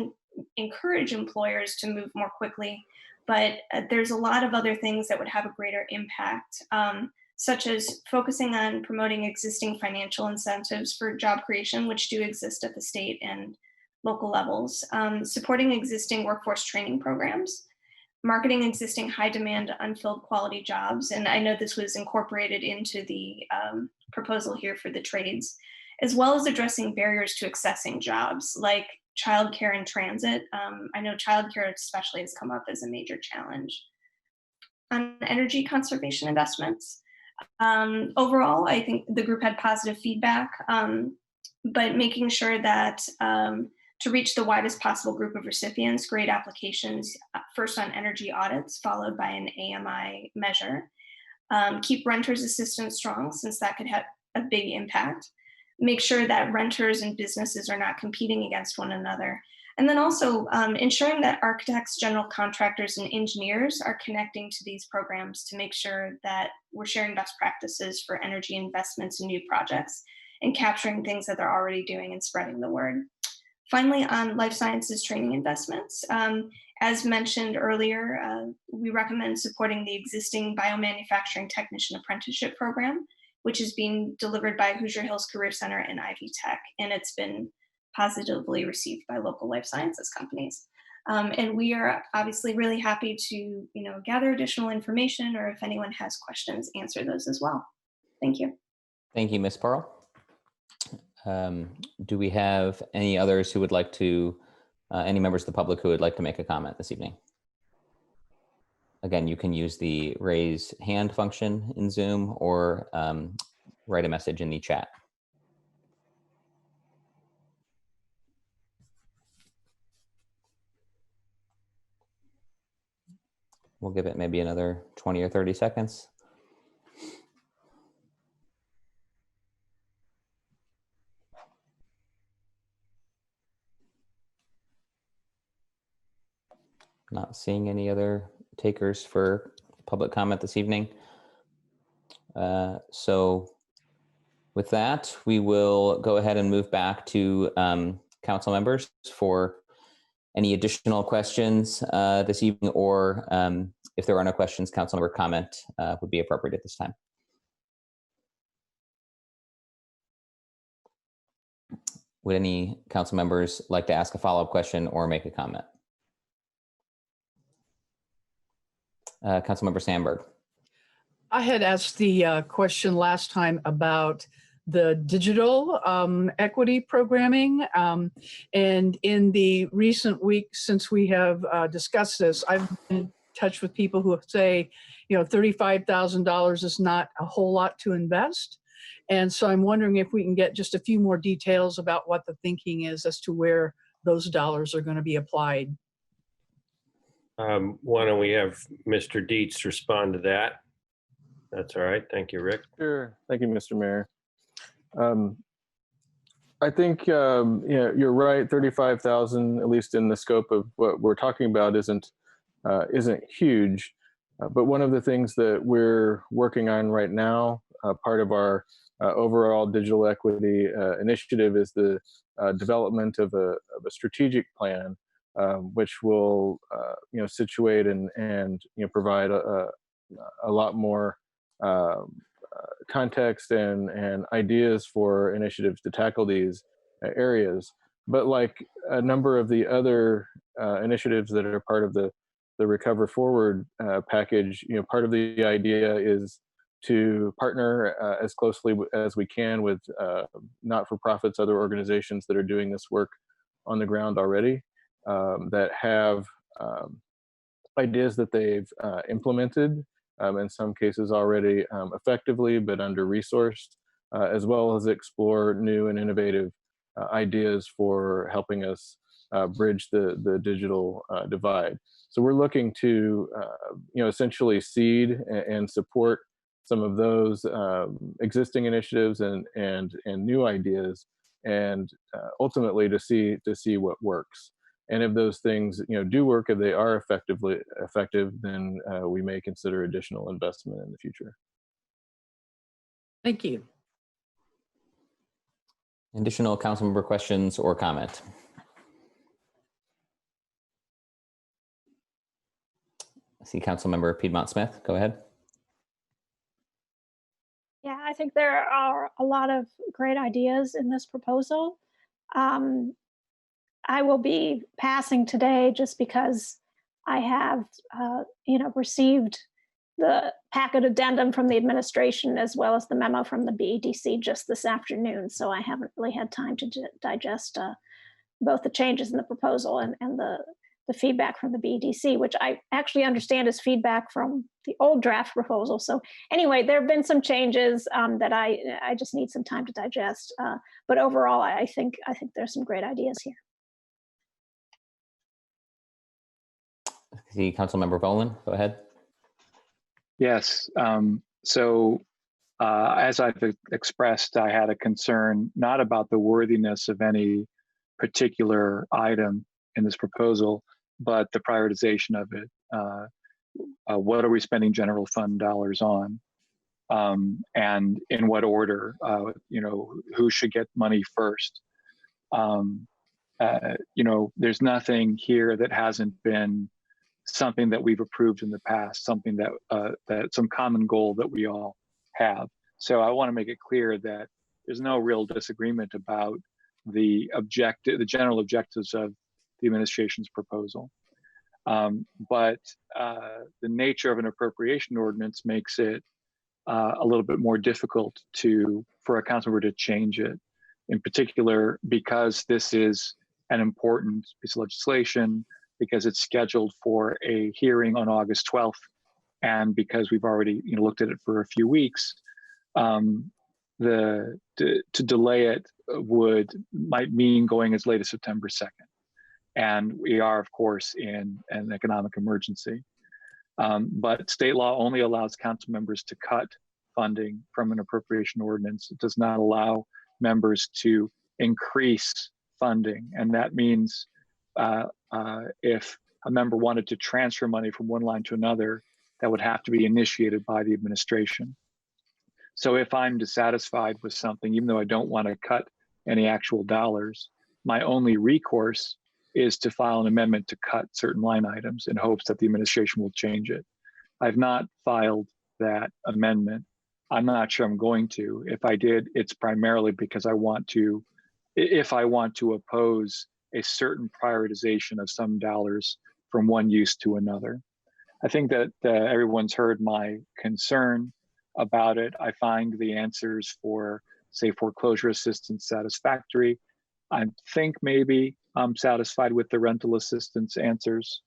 encourage employers to move more quickly, but there's a lot of other things that would have a greater impact, such as focusing on promoting existing financial incentives for job creation, which do exist at the state and local levels, supporting existing workforce training programs, marketing existing high demand unfilled quality jobs. And I know this was incorporated into the proposal here for the trades, as well as addressing barriers to accessing jobs like childcare and transit. I know childcare especially has come up as a major challenge. On energy conservation investments, overall, I think the group had positive feedback, but making sure that to reach the widest possible group of recipients, grade applications first on energy audits, followed by an AMI measure. Keep renters assistance strong, since that could have a big impact. Make sure that renters and businesses are not competing against one another. And then also ensuring that architects, general contractors, and engineers are connecting to these programs to make sure that we're sharing best practices for energy investments in new projects and capturing things that they're already doing and spreading the word. Finally, on life sciences training investments, as mentioned earlier, we recommend supporting the existing biomanufacturing technician apprenticeship program, which is being delivered by Hoosier Hills Career Center and Ivy Tech, and it's been positively received by local life sciences companies. And we are obviously really happy to gather additional information, or if anyone has questions, answer those as well. Thank you. Thank you, Ms. Pearl. Do we have any others who would like to, any members of the public who would like to make a comment this evening? Again, you can use the raise hand function in Zoom or write a message in the chat. We'll give it maybe another 20 or 30 seconds. Not seeing any other takers for public comment this evening. So with that, we will go ahead and move back to council members for any additional questions this evening, or if there are no questions, council member comment would be appropriate at this time. Would any council members like to ask a follow-up question or make a comment? Councilmember Sandberg. I had asked the question last time about the digital equity programming. And in the recent weeks since we have discussed this, I've been in touch with people who say, $35,000 is not a whole lot to invest. And so I'm wondering if we can get just a few more details about what the thinking is as to where those dollars are going to be applied. Why don't we have Mr. Dietz respond to that? That's all right. Thank you, Rick. Sure. Thank you, Mr. Mayor. I think you're right. 35,000, at least in the scope of what we're talking about, isn't huge. But one of the things that we're working on right now, part of our overall digital equity initiative, is the development of a strategic plan, which will situate and provide a lot more context and ideas for initiatives to tackle these areas. But like a number of the other initiatives that are part of the Recover Forward package, part of the idea is to partner as closely as we can with not-for-profits, other organizations that are doing this work on the ground already, that have ideas that they've implemented, in some cases already effectively, but under-resourced, as well as explore new and innovative ideas for helping us bridge the digital divide. So we're looking to essentially seed and support some of those existing initiatives and new ideas, and ultimately to see what works. And if those things do work, if they are effective, then we may consider additional investment in the future. Thank you. Additional council member questions or comment? I see Council Member Piedmont Smith. Go ahead. Yeah, I think there are a lot of great ideas in this proposal. I will be passing today just because I have, received the packet addendum from the administration as well as the memo from the BEDC just this afternoon. So I haven't really had time to digest both the changes in the proposal and the feedback from the BEDC, which I actually understand is feedback from the old draft proposal. So anyway, there have been some changes that I just need some time to digest. But overall, I think there's some great ideas here. See Councilmember Boland, go ahead. Yes. As I've expressed, I had a concern not about the worthiness of any particular item in this proposal, but the prioritization of it. What are we spending general fund dollars on? And in what order? Who should get money first? There's nothing here that hasn't been something that we've approved in the past, something that some common goal that we all have. So I want to make it clear that there's no real disagreement about the general objectives of the administration's proposal. But the nature of an appropriation ordinance makes it a little bit more difficult for a council member to change it. In particular, because this is an important piece of legislation, because it's scheduled for a hearing on August 12th, and because we've already looked at it for a few weeks, to delay it might mean going as late as September 2nd. And we are, of course, in an economic emergency. But state law only allows council members to cut funding from an appropriation ordinance. It does not allow members to increase funding. And that means if a member wanted to transfer money from one line to another, that would have to be initiated by the administration. So if I'm dissatisfied with something, even though I don't want to cut any actual dollars, my only recourse is to file an amendment to cut certain line items in hopes that the administration will change it. I've not filed that amendment. I'm not sure I'm going to. If I did, it's primarily because if I want to oppose a certain prioritization of some dollars from one use to another. I think that everyone's heard my concern about it. I find the answers for, say, foreclosure assistance satisfactory. I think maybe I'm satisfied with the rental assistance answers.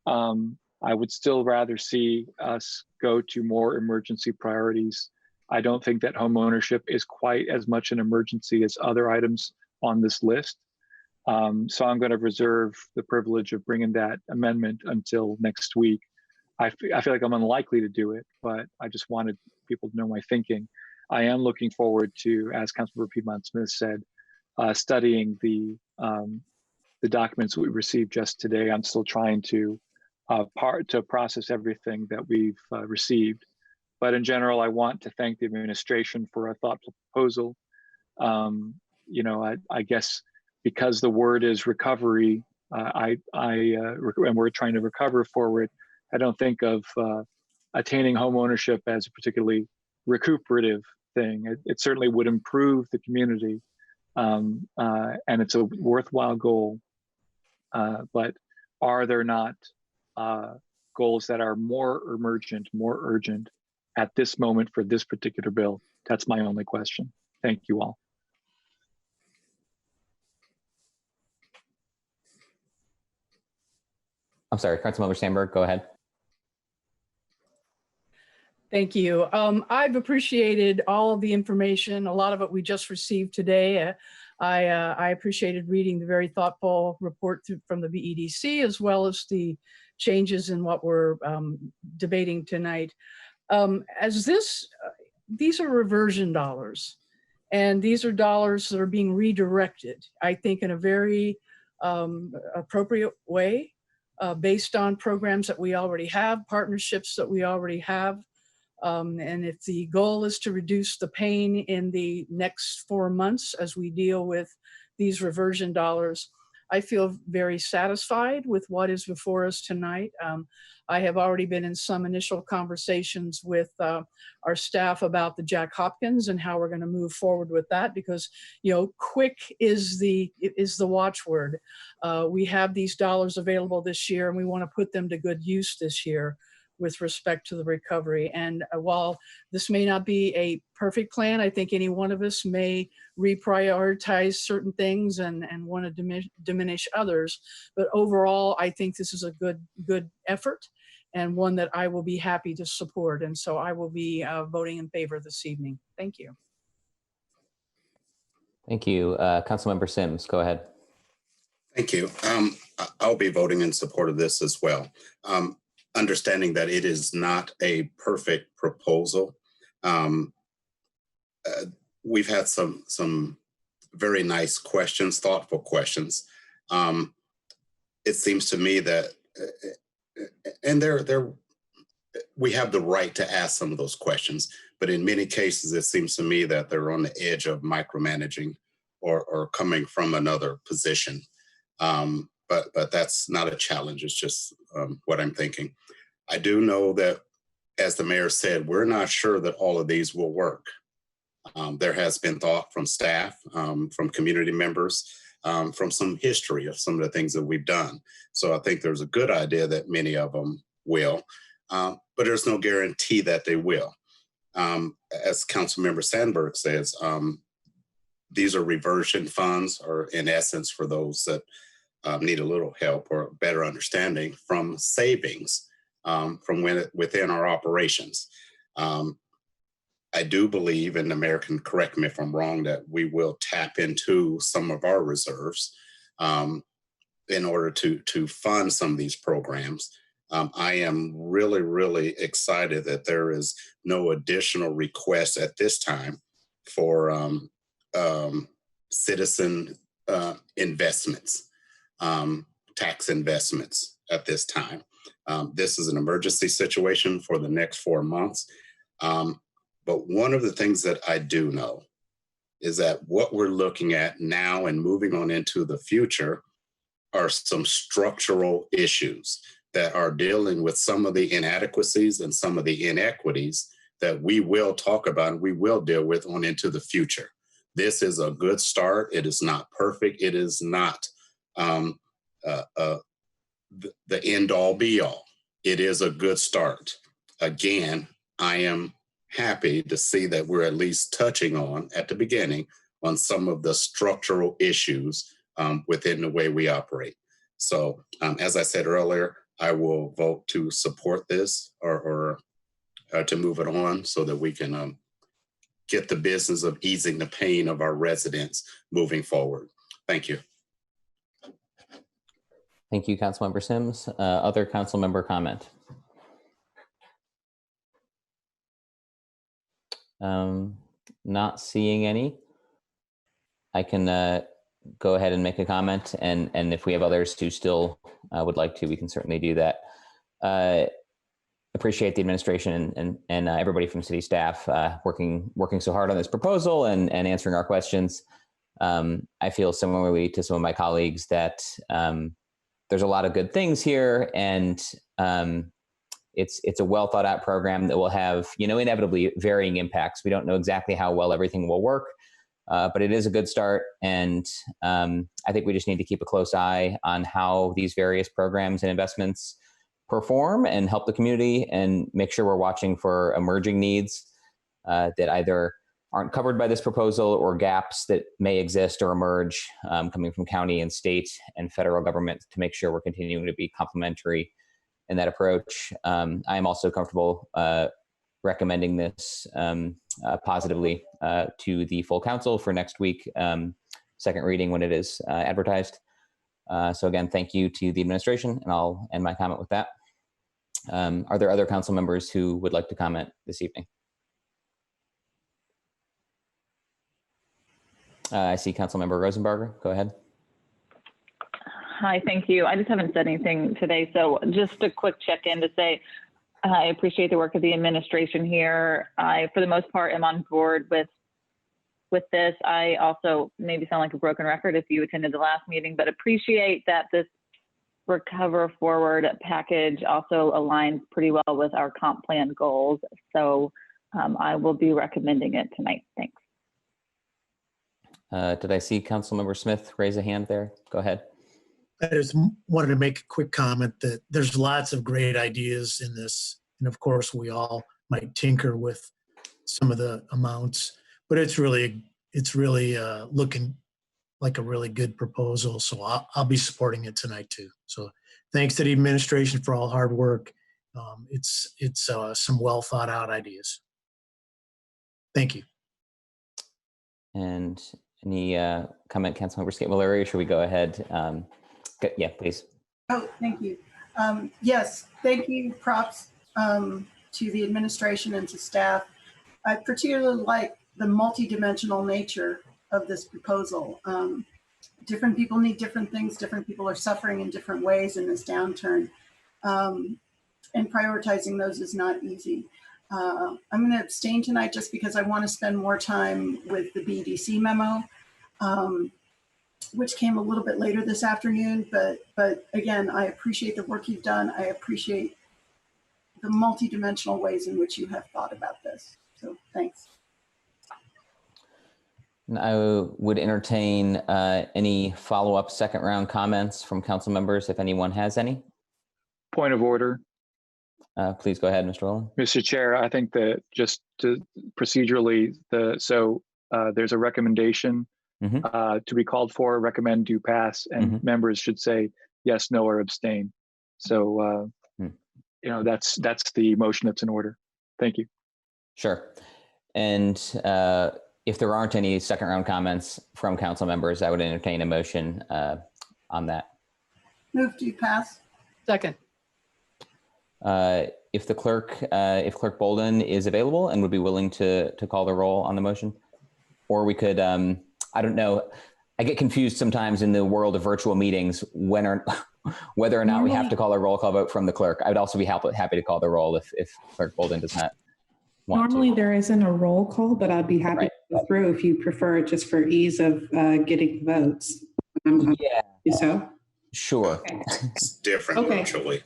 I would still rather see us go to more emergency priorities. I don't think that home ownership is quite as much an emergency as other items on this list. So I'm going to reserve the privilege of bringing that amendment until next week. I feel like I'm unlikely to do it, but I just wanted people to know my thinking. I am looking forward to, as Councilmember Piedmont Smith said, studying the documents we received just today. I'm still trying to process everything that we've received. But in general, I want to thank the administration for a thoughtful proposal. I guess because the word is recovery, and we're trying to recover forward, I don't think of attaining home ownership as a particularly recuperative thing. It certainly would improve the community, and it's a worthwhile goal. But are there not goals that are more emergent, more urgent at this moment for this particular bill? That's my only question. Thank you all. I'm sorry, Councilmember Sandberg, go ahead. Thank you. I've appreciated all of the information, a lot of it we just received today. I appreciated reading the very thoughtful report from the BEDC, as well as the changes in what we're debating tonight. as these are reversion dollars, and these are dollars that are being redirected, I think, in a very appropriate way, based on programs that we already have, partnerships that we already have. And if the goal is to reduce the pain in the next 4 months as we deal with these reversion dollars, I feel very satisfied with what is before us tonight. I have already been in some initial conversations with our staff about the Jack Hopkins and how we're going to move forward with that, because, you know, quick is the watchword. We have these dollars available this year, and we want to put them to good use this year with respect to the recovery. And while this may not be a perfect plan, I think any one of us may reprioritize certain things and want to diminish others. But overall, I think this is a good effort, and one that I will be happy to support. And so I will be voting in favor this evening. Thank you. Thank you. Councilmember Sims, go ahead. Thank you. I'll be voting in support of this as well. Understanding that it is not a perfect proposal. We've had some very nice questions, thoughtful questions. It seems to me that, and we have the right to ask some of those questions, but in many cases, it seems to me that they're on the edge of micromanaging or coming from another position. But that's not a challenge. It's just what I'm thinking. I do know that, as the mayor said, we're not sure that all of these will work. There has been thought from staff, from community members, from some history of some of the things that we've done. So I think there's a good idea that many of them will, but there's no guarantee that they will. As Councilmember Sandberg says, these are reversion funds, or in essence, for those that need a little help or better understanding, from savings from within our operations. I do believe, and the mayor can correct me if I'm wrong, that we will tap into some of our reserves in order to fund some of these programs. I am really, really excited that there is no additional request at this time for citizen investments, tax investments at this time. This is an emergency situation for the next 4 months. But one of the things that I do know is that what we're looking at now and moving on into the future are some structural issues that are dealing with some of the inadequacies and some of the inequities that we will talk about and we will deal with on into the future. This is a good start. It is not perfect. It is not the end all be all. It is a good start. Again, I am happy to see that we're at least touching on, at the beginning, on some of the structural issues within the way we operate. So as I said earlier, I will vote to support this or to move it on so that we can get the business of easing the pain of our residents moving forward. Thank you. Thank you, Councilmember Sims. Other council member comment? Not seeing any. I can go ahead and make a comment, and if we have others who still would like to, we can certainly do that. Appreciate the administration and everybody from city staff working so hard on this proposal and answering our questions. I feel similarly to some of my colleagues that there's a lot of good things here, and it's a well thought out program that will have, inevitably varying impacts. We don't know exactly how well everything will work, but it is a good start. And I think we just need to keep a close eye on how these various programs and investments perform and help the community, and make sure we're watching for emerging needs that either aren't covered by this proposal or gaps that may exist or emerge coming from county and state and federal government, to make sure we're continuing to be complementary in that approach. I am also comfortable recommending this positively to the full council for next week, second reading when it is advertised. So again, thank you to the administration, and I'll end my comment with that. Are there other council members who would like to comment this evening? I see Councilmember Rosenberger. Go ahead. Hi, thank you. I just haven't said anything today, so just a quick check-in to say I appreciate the work of the administration here. I, for the most part, am on board with this. I also maybe sound like a broken record if you attended the last meeting, but appreciate that this Recover Forward package also aligns pretty well with our comp plan goals. So I will be recommending it tonight. Thanks. Did I see Councilmember Smith raise a hand there? Go ahead. I just wanted to make a quick comment that there's lots of great ideas in this. And of course, we all might tinker with some of the amounts, but it's really looking like a really good proposal. So I'll be supporting it tonight too. So thanks to the administration for all hard work. It's some well thought out ideas. Thank you. And any comment, Councilmember Scambolery, or should we go ahead? Yeah, please. Oh, thank you. Yes, thank you. Props to the administration and to staff. I particularly like the multidimensional nature of this proposal. Different people need different things. Different people are suffering in different ways in this downturn. And prioritizing those is not easy. I'm going to abstain tonight just because I want to spend more time with the BDC memo, which came a little bit later this afternoon. But again, I appreciate the work you've done. I appreciate the multidimensional ways in which you have thought about this. So thanks. And I would entertain any follow-up second round comments from council members if anyone has any. Point of order. Please go ahead, Mr. Rowland. Mr. Chair, I think that just procedurally, there's a recommendation to be called for, recommend, do pass, and members should say yes, no, or abstain. So, that's the motion that's in order. Thank you. Sure. And if there aren't any second round comments from council members, I would entertain a motion on that. Move to pass. Second. If Clerk Bolden is available and would be willing to call the roll on the motion, or we could, I don't know, I get confused sometimes in the world of virtual meetings whether or not we have to call a roll call vote from the clerk. I would also be happy to call the roll if Clerk Bolden does not want Normally to. There isn't a roll call, but I'd be happy to go through if you prefer it, just for ease of getting votes. Yeah. So? Sure. Okay. It's different virtually.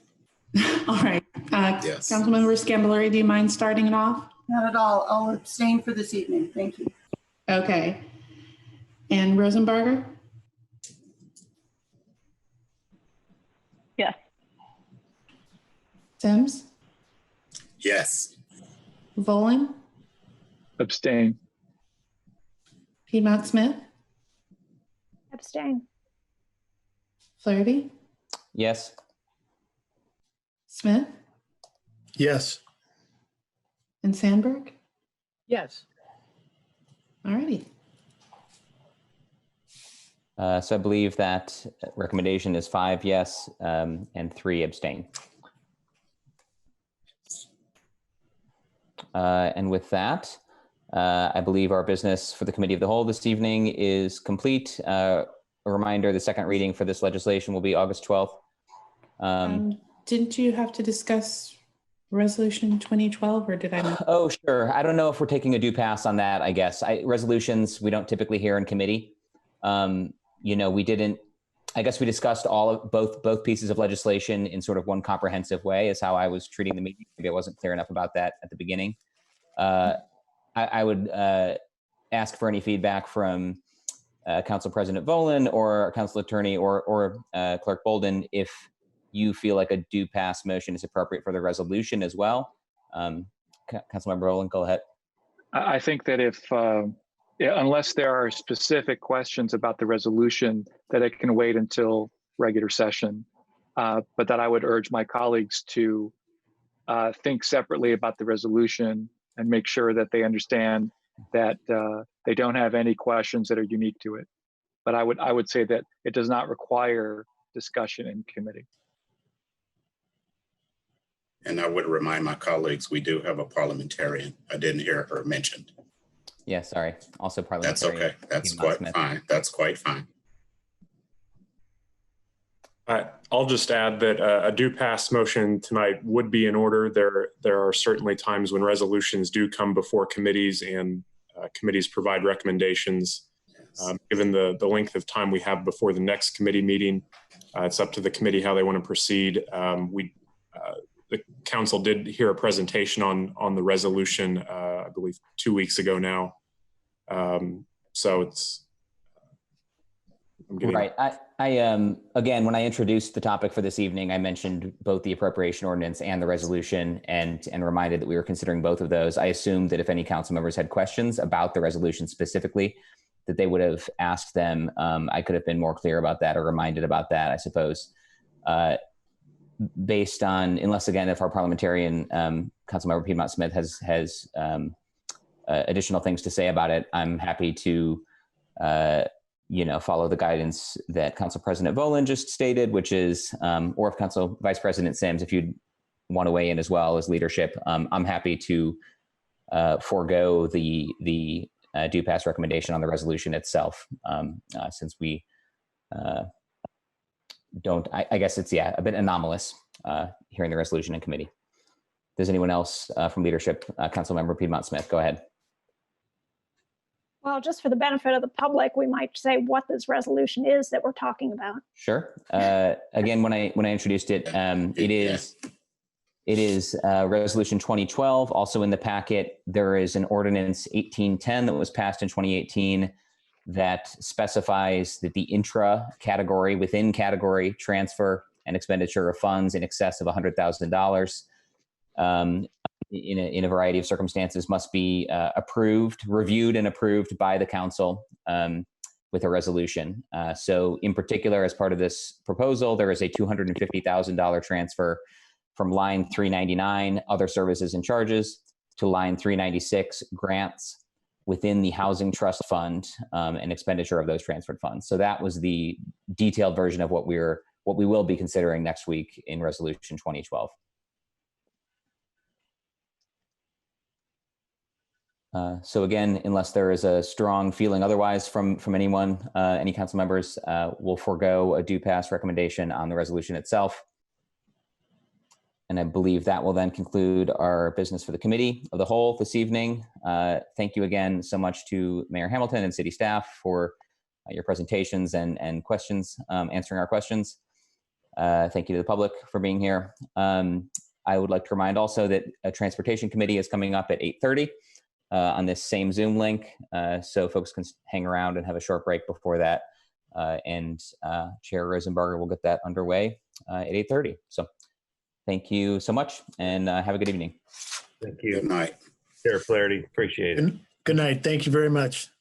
All right. Yes. Councilmember Scambolery, do you mind starting it off? Not at all. I'll abstain for this evening. Thank you. Okay. And Rosenberger? Yes. Sims? Yes. Volan? Abstain. Piedmont Smith? Abstain. Flaherty? Yes. Smith? Yes. And Sandberg? Yes. All righty. So I believe that recommendation is 5 yes and 3 abstain. And with that, I believe our business for the Committee of the Whole this evening is complete. A reminder, the second reading for this legislation will be August 12th. Didn't you have to discuss Resolution 2012, or did I miss? Oh, sure. I don't know if we're taking a due pass on that, I guess. Resolutions we don't typically hear in committee. We didn't, I guess we discussed both pieces of legislation in sort of one comprehensive way is how I was treating the meeting. Maybe I wasn't clear enough about that at the beginning. I would ask for any feedback from Council President Volan or Council Attorney or Clerk Bolden if you feel like a due pass motion is appropriate for the resolution as well. Councilmember Volan, go ahead. I think that if, unless there are specific questions about the resolution, that it can wait until regular session. But that I would urge my colleagues to think separately about the resolution and make sure that they understand that they don't have any questions that are unique to it. But I would say that it does not require discussion in committee. And I would remind my colleagues, we do have a parliamentarian. I didn't hear her mentioned. Yeah, sorry. Also That's parliamentarian. okay. That's Piedmont quite Smith. fine. That's quite fine. I'll just add that a do pass motion tonight would be in order. There are certainly times when resolutions do come before committees and committees provide recommendations. Given the length of time we have before the next committee meeting, it's up to the committee how they want to proceed. The council did hear a presentation on the resolution, I believe 2 weeks ago now. So it's right. I again, when I introduced the topic for this evening, I mentioned both the appropriation ordinance and the resolution, and reminded that we were considering both of those. I assumed that if any council members had questions about the resolution specifically, that they would have asked them. I could have been more clear about that or reminded about that, I suppose. Based on, unless again, if our parliamentarian, Councilmember Piedmont Smith has additional things to say about it, I'm happy to follow the guidance that Council President Volan just stated, which is, or if Council Vice President Sims, if you'd want to weigh in as well as leadership, I'm happy to forego the do pass recommendation on the resolution itself, since we don't, I guess it's, a bit anomalous hearing the resolution in committee. Does anyone else from leadership? Councilmember Piedmont Smith, go ahead. Well, just for the benefit of the public, we might say what this resolution is that we're talking about. Sure. Again, when I introduced it, it is Resolution 2012. Also in the packet, there is an Ordinance 1810 that was passed in 2018 that specifies that the intra-category, within category transfer and expenditure of funds in excess of $100,000 in a variety of circumstances must be reviewed and approved by the council with a resolution. So in particular, as part of this proposal, there is a $250,000 transfer from line 399, other services and charges, to line 396, grants, within the Housing Trust Fund and expenditure of those transferred funds. So that was the detailed version of what we will be considering next week in Resolution 2012. So again, unless there is a strong feeling otherwise from anyone, any council members, will forego a do pass recommendation on the resolution itself. And I believe that will then conclude our business for the committee of the whole this evening. Thank you again so much to Mayor Hamilton and city staff for your presentations and questions, answering our questions. Thank you to the public for being here. I would like to remind also that a transportation committee is coming up at 8:30 on this same Zoom link. So folks can hang around and have a short break before that. And Chair Rosenberger will get that underway at 8:30. So thank you so much, and have a good evening. Thank you. Good night. Chair Flaherty, appreciate it. Good night. Thank you very much.